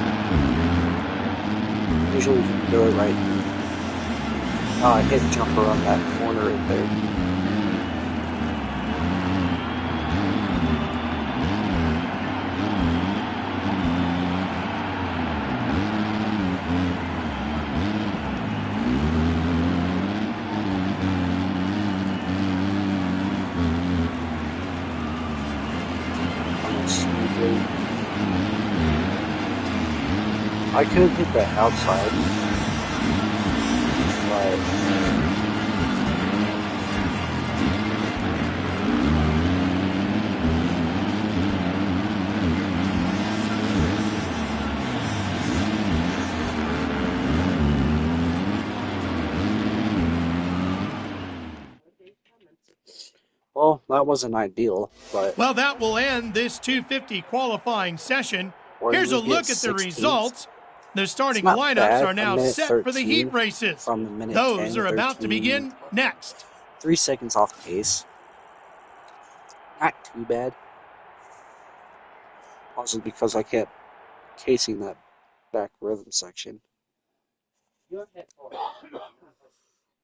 usually if you do it right. I hit jumper on that corner right there. I could hit that outside, but well, that wasn't ideal, but Well, that will end this 250 qualifying session. Or Here's you a look get at the 16th. results. The starting not lineups bad. are A now minute set for the 13 heat races. from a minute Those 10, are about to 13, begin next. 3 seconds off pace. Not too bad. Also because I kept casing that back rhythm section.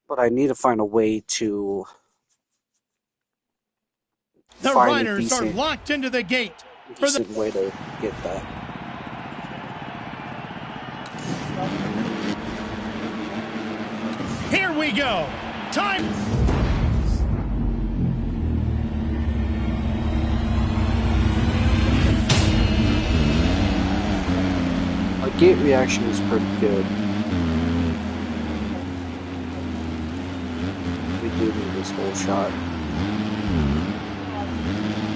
But I need to find a way to The find a riders are decent locked into the gate. way to get that. Here we go. Time. Our gate reaction is pretty good. We do need this whole shot.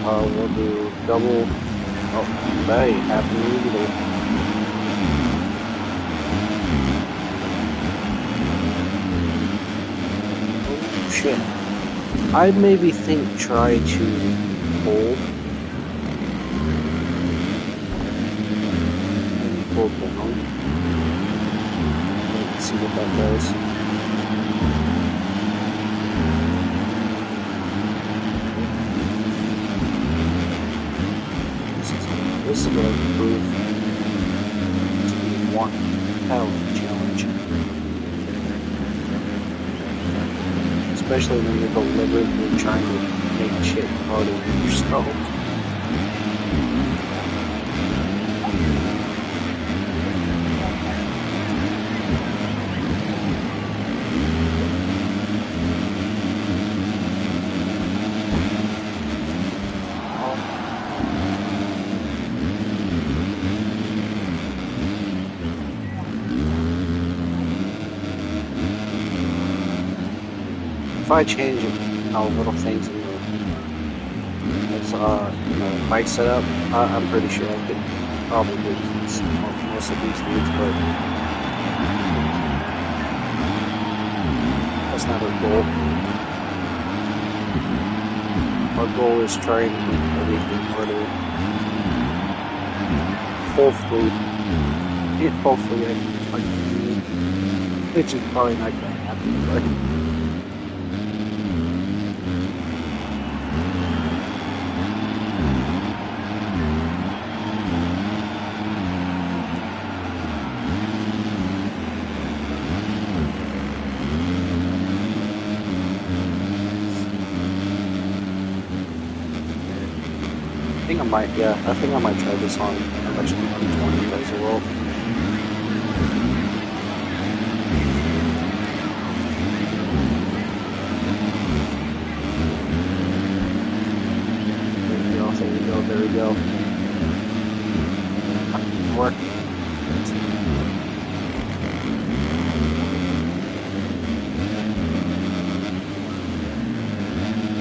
We'll do double. Oh, that ain't happening either. Oh, shit. I'd maybe try to hold. Maybe pull down. Let's see what that does. This is going to prove to be one hell of a challenge. Especially when you're deliberately trying to make shit harder than yourself. if I change, little things in the bike setup, I'm pretty sure I could probably fix most of these needs, but that's not our goal. Our goal is trying to make everything harder. Hopefully I can find it, which is probably not going to happen, but. I think I might try this on Legend 120 as well. There we go. Work.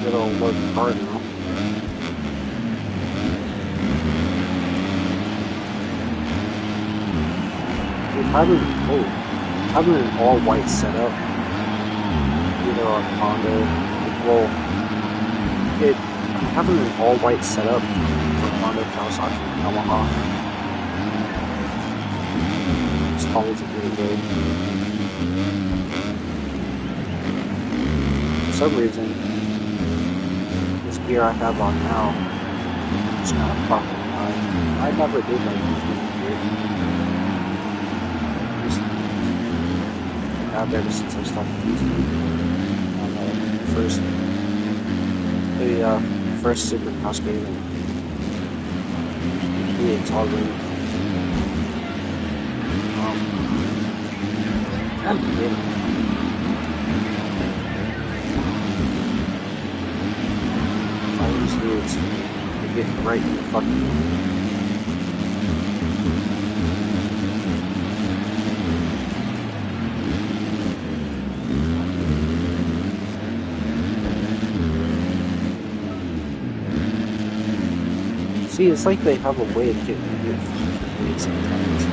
Good old work hard now. Having an all-white setup, either on Honda, having an all-white setup for Honda, Kawasaki, and Yamaha is always a great way. For some reason, this gear I have on now is kind of fucking high. I never did like this gear. Out ever since I stopped using it on the first Supercross game and it's already I'm kidding. All these dudes are getting right in the fucking See, it's like they have a way of getting rid of it sometimes.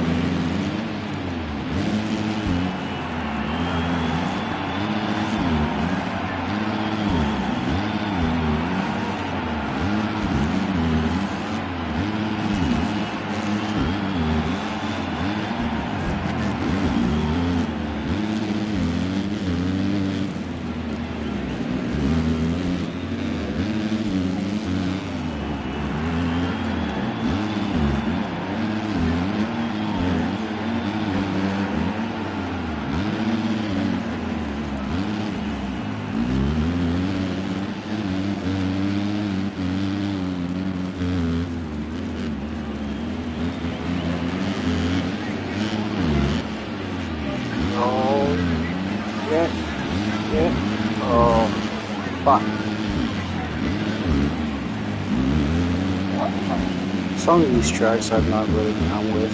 Some of these tracks I'm not really down with,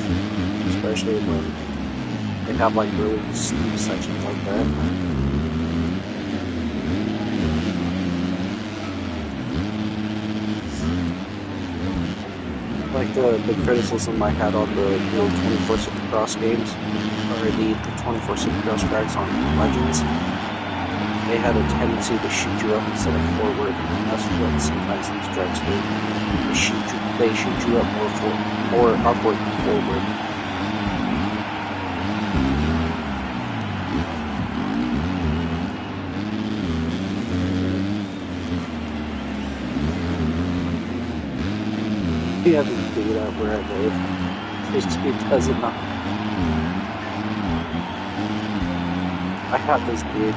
especially when they have like really steep sections like that. Like the criticism I had on the 24 Supercross games, or the 24 Supercross tracks on Legends. They had a tendency to shoot you up instead of forward, and that's what sometimes these tracks do. They shoot you up more upward than forward. You haven't figured out where I live. Just because of I have this dude.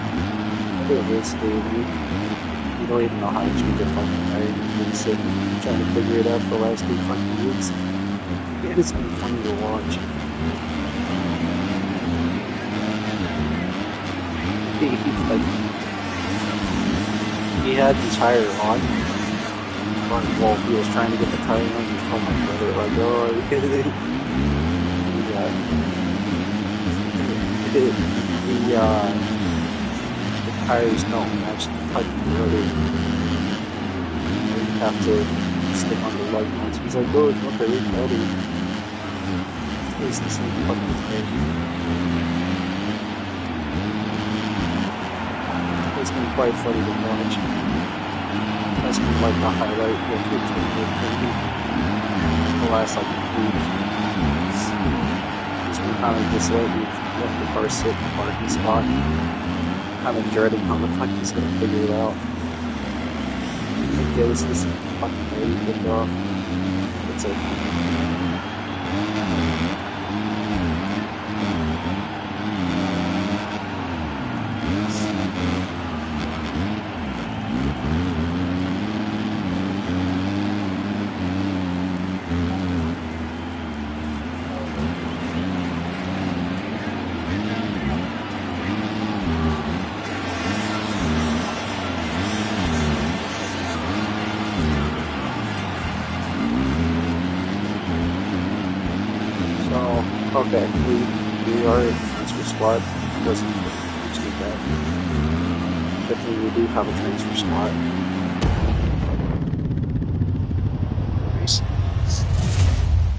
This dude. You don't even know how to change a fucking tire. You've been sitting trying to figure it out for the last 2 fucking weeks. Yeah, it's been funny to watch. He had the tire on. Well, he was trying to get the tire on. He told my brother, like, oh, the tires don't match the fucking rotor. You have to stick on the lug nuts. He's like, oh, okay, buddy. It's the same fucking thing. It's been quite funny to watch. That's been like the highlight of the last like week. It's been kind of just let the car sit in the parking spot. Kind of dreading how the fuck he's gonna figure it out. Like, yeah, this is fucking ready to go. It's like. Okay, we are a transfer squad. It wasn't too bad. But we do have a transfer squad.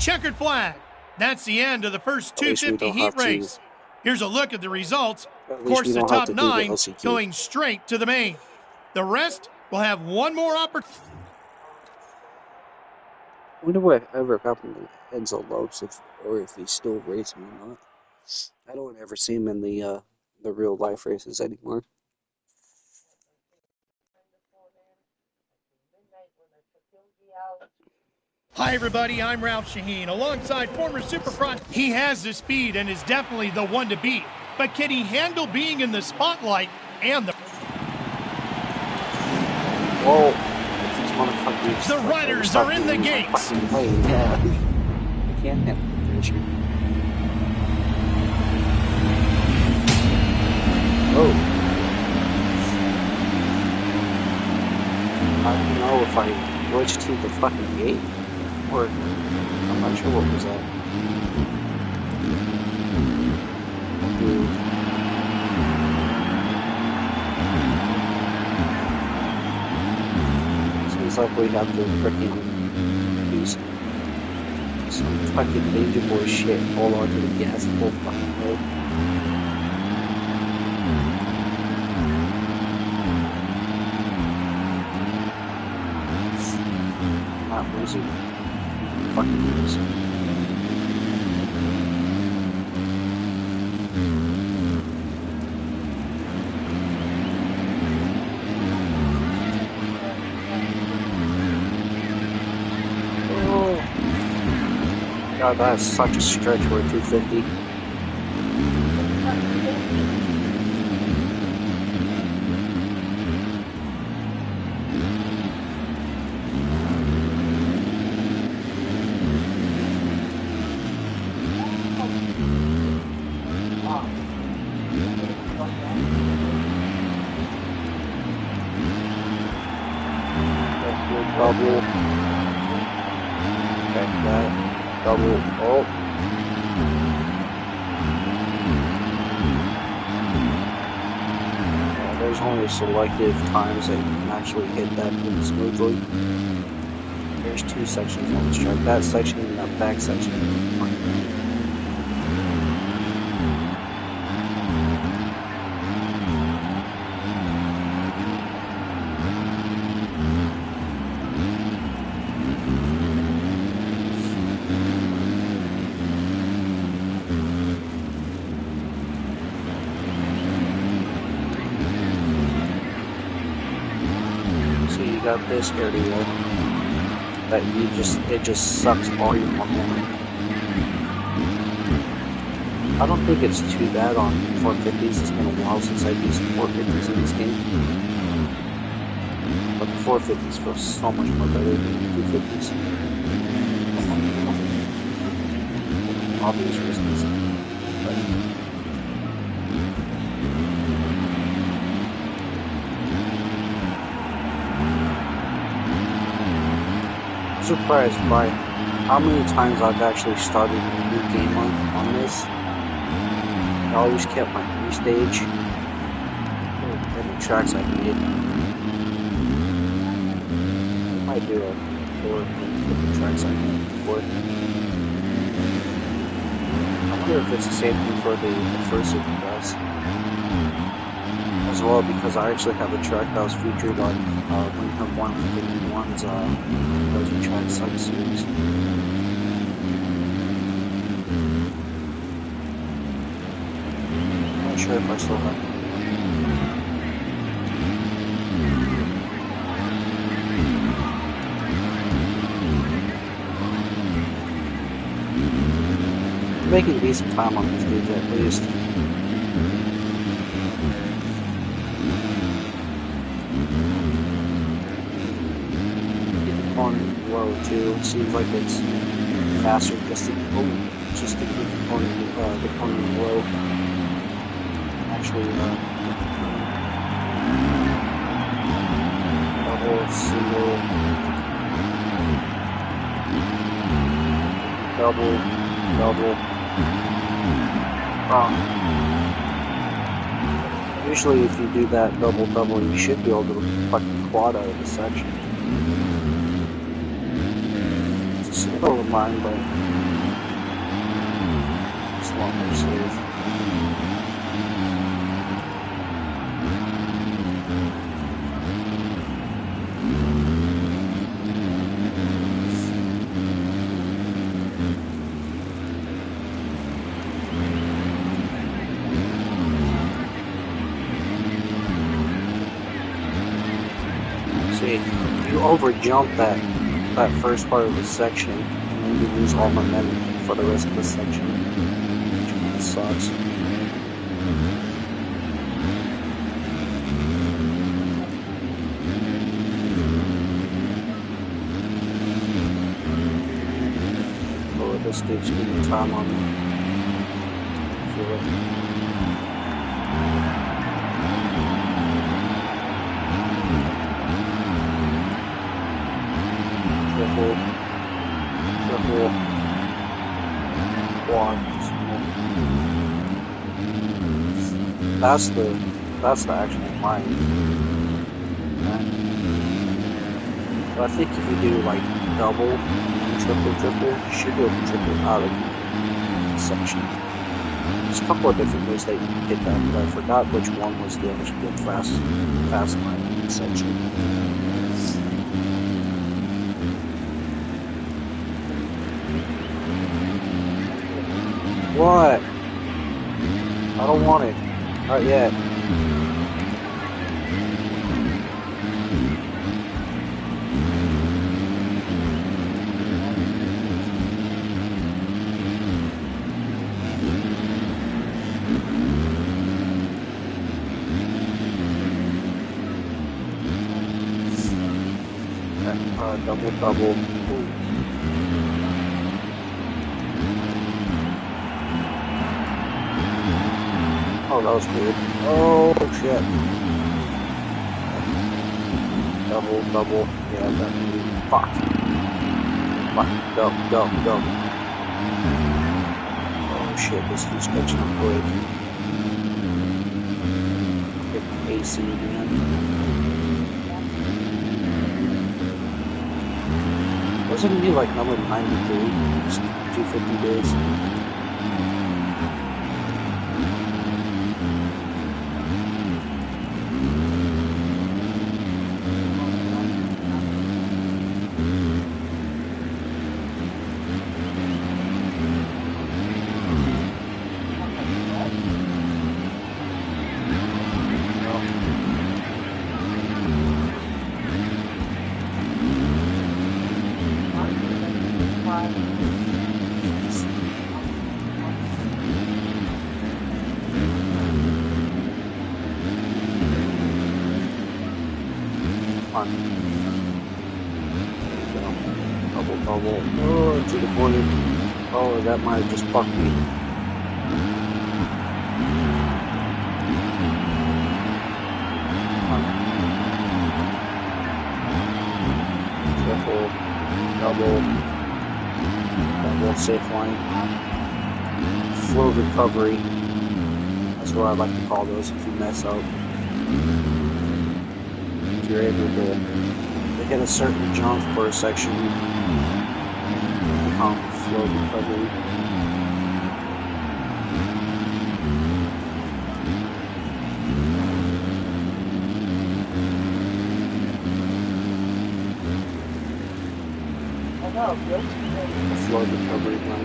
Checkered flag. That's the end of the first 250 heat race. Here's a look at the results. Of course, the top 9 going straight to the main. The rest will have one more opportunity. I wonder what ever happened to Enzo Lopes, or if he's still racing or not. I don't ever see him in the real life races anymore. Hi everybody, I'm Ralph Shaheen, alongside former Supercross. He has the speed and is definitely the one to beat, but can he handle being in the spotlight and the... Whoa. The riders are in the gates. Yeah. I can't handle the pressure. Oh. I don't know if I glitched to the fucking gate, or I'm not sure what was that. Seems like we have to freaking do some fucking Danger Boy shit, hold on to the gas the whole fucking way. Not losing. Fucking losing. God, that's such a stretch for a 250. Double. Check that. Double. Oh. Yeah, there's only selective times that you can actually hit that pretty smoothly. There's two sections on this track. That section and that back section. Got this area that it just sucks all your momentum. I don't think it's too bad on 450s. It's been a while since I've used 450s in this game, but the 450s feel so much more better than the 250s. Obvious reasons. Surprised by how many times I've actually started a new game on this. I always kept my free stage. Oh, tracks I can get. I might do a tour of the tracks I can afford. I wonder if it's the same thing for the first Supercross as well, because I actually have a track that was featured on Wing Hub 151's Dozen Track Site series. I'm not sure if I still have it. Making decent time on this dude at least. On low too, it seems like it's faster just to keep on the corner low. Actually, double, single, double. Usually if you do that double, you should be able to fucking quad out of the section. It's a single of mine, but it's a lot more safe. You over jump that first part of the section, and then you lose all momentum for the rest of the section, which kind of sucks. Oh, this dude's getting time on me. Feel it. Triple, quad. That's the actual line. But I think if you do like double and triple, you should be able to triple out of the section. There's a couple of different ways that you can hit that, but I forgot which one was the actual fast line in the section. What? I don't want it. Not yet. Double. Ooh. Oh, that was weird. Oh, shit. Double. Yeah, that movie. Fuck. Go. Oh, shit, this dude's catching up quick. Hit AC again. Wasn't he like number 93? Just 250 days. Double. Oh, to the corner. Oh, that might have just fucked me. Triple, double, safe line. Flow recovery. That's what I like to call those if you mess up. you're able to hit a certain jump for a section, flow recovery. The flow recovery run.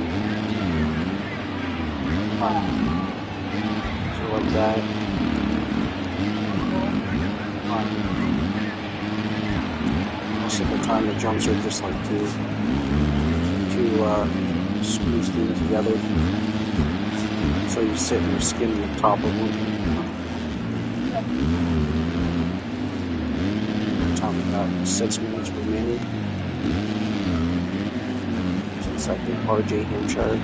So like that. Most of the time the jumps are just like two squeezed in together. So you sit and you're skimming the top of them. Time about 6 minutes remaining. Since I think RJ Hampshire.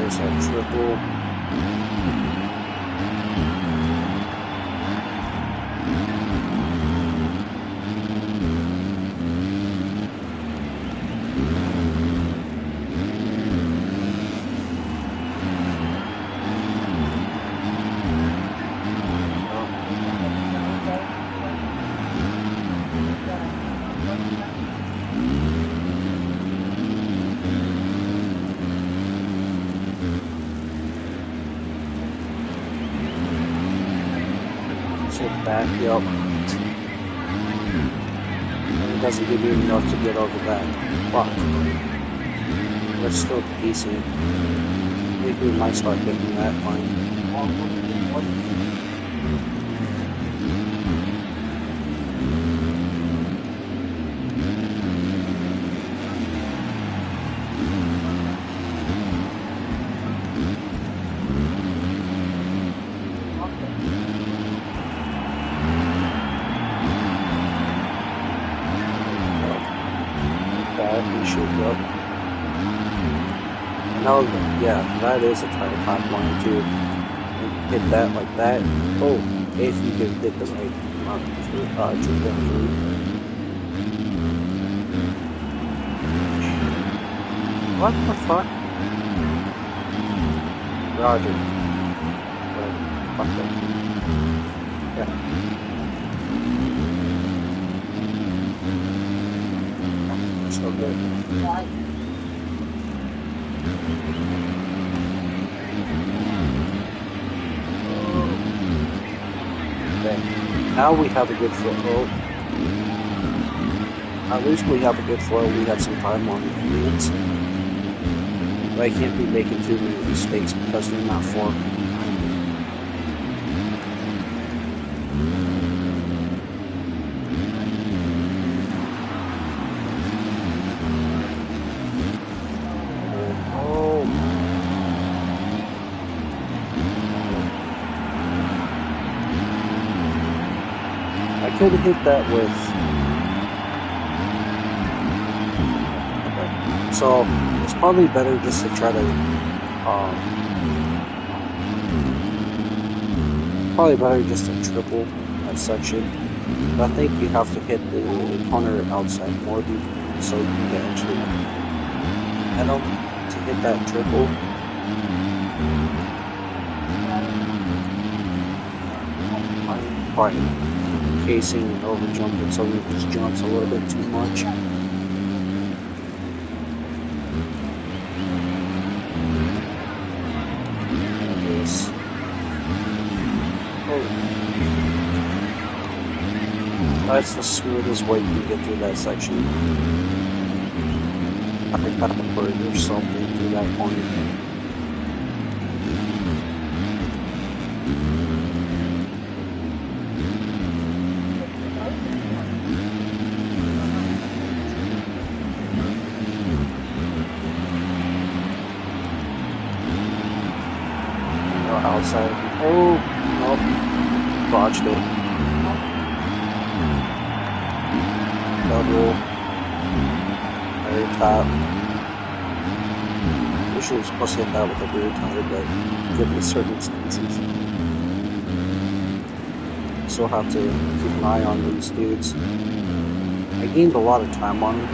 That triple. Back, yep. And it doesn't give you enough to get over that. But that's still decent. Maybe we might start getting that line. No, yeah, that is a tight top line too. Hit that like that. Oh, if you can hit the right trajectory. What the fuck? Roger. Fuck that. Yeah. So good. Okay. Now we have a good flow. At least we have a good flow. We have some time on the fields. But I can't be making too many mistakes because they're not for. I could have hit that with. Okay. So it's probably better just to try to. Probably better just to triple that section. But I think you have to hit the corner outside more so you can get actually pedal to hit that triple. I'm probably casing and over jumping, so it just jumps a little bit too much. That's the smoothest way you can get through that section. I think I have to put something through that point. Outside. Oh, nope. Botched it. Double. Very top. Wish we were supposed to hit that with a rear tire, but given circumstances. Still have to keep an eye on these dudes. I gained a lot of time on them.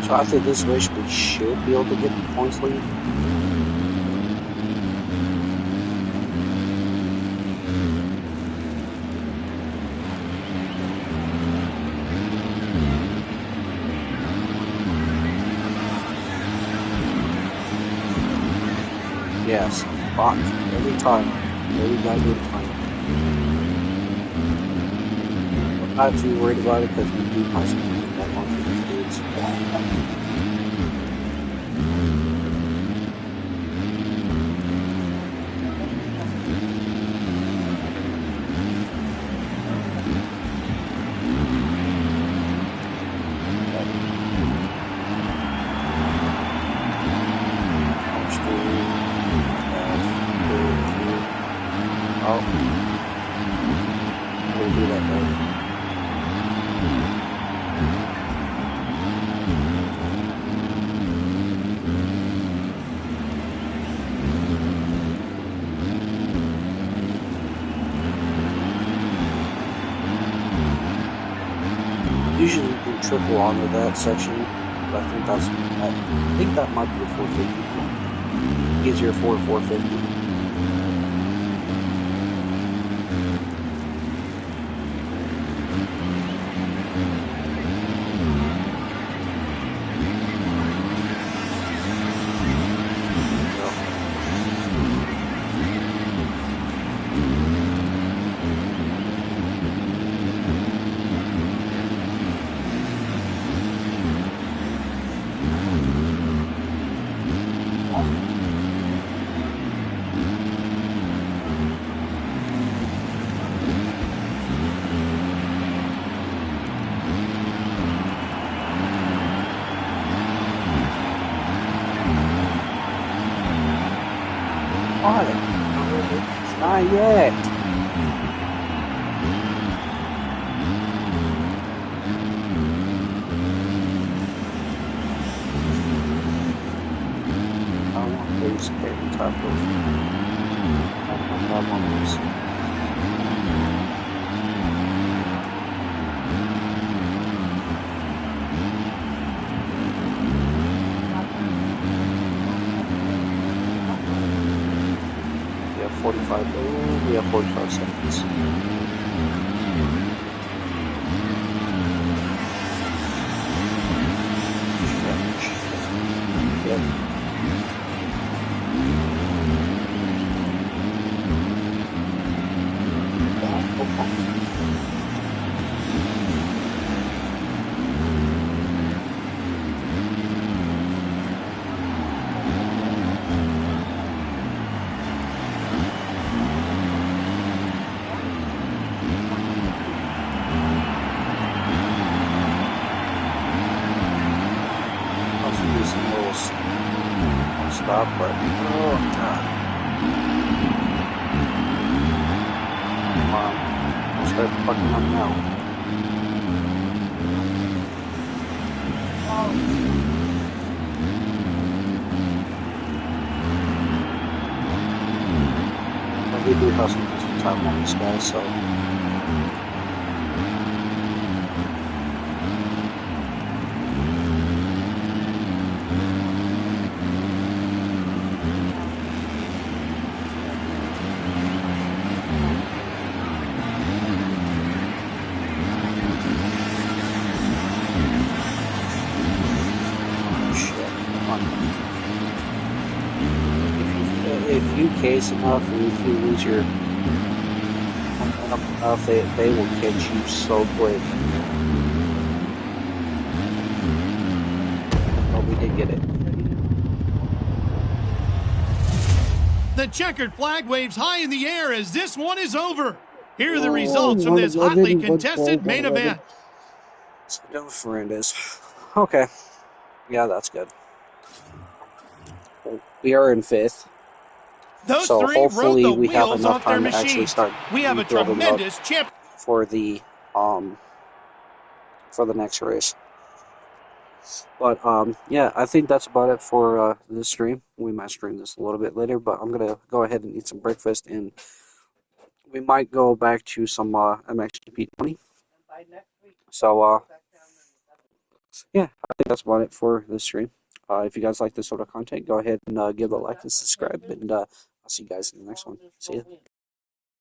So after this race, we should be able to get the points lead. Yes, fuck. Every time. Every goddamn time. I'm not too worried about it because we do possibly get that one for these dudes. Oh. We'll do that though. Usually you can triple onto that section, but I think that might be a 450. Easier for 450. Not yet. I want these getting top of problems. We have 45. Oh, we have 45 seconds. Yep. Stop, but oh god. Come on. I'll start fucking up now. But we do have some time on this guy, so if you case enough and if you lose your enough, they will catch you so quick. But we did get it. The checkered flag waves high in the air as this one is over. Here are the results from this hotly contested main event. No Fernandez. Okay. Yeah, that's good. We are in 5th. Those so three hopefully rode the we have wheels enough off their time to actually machines. start We have a rebuilding tremendous up chip for the next race. But yeah, I think that's about it for this stream. We might stream this a little bit later, but I'm gonna go ahead and eat some breakfast, and we might go back to some MXGP 20. And by next week, So yeah, I think that's about it for this stream. If you guys like this sort of content, go ahead and give it a like and subscribe, and I'll see you guys in the next one. See ya.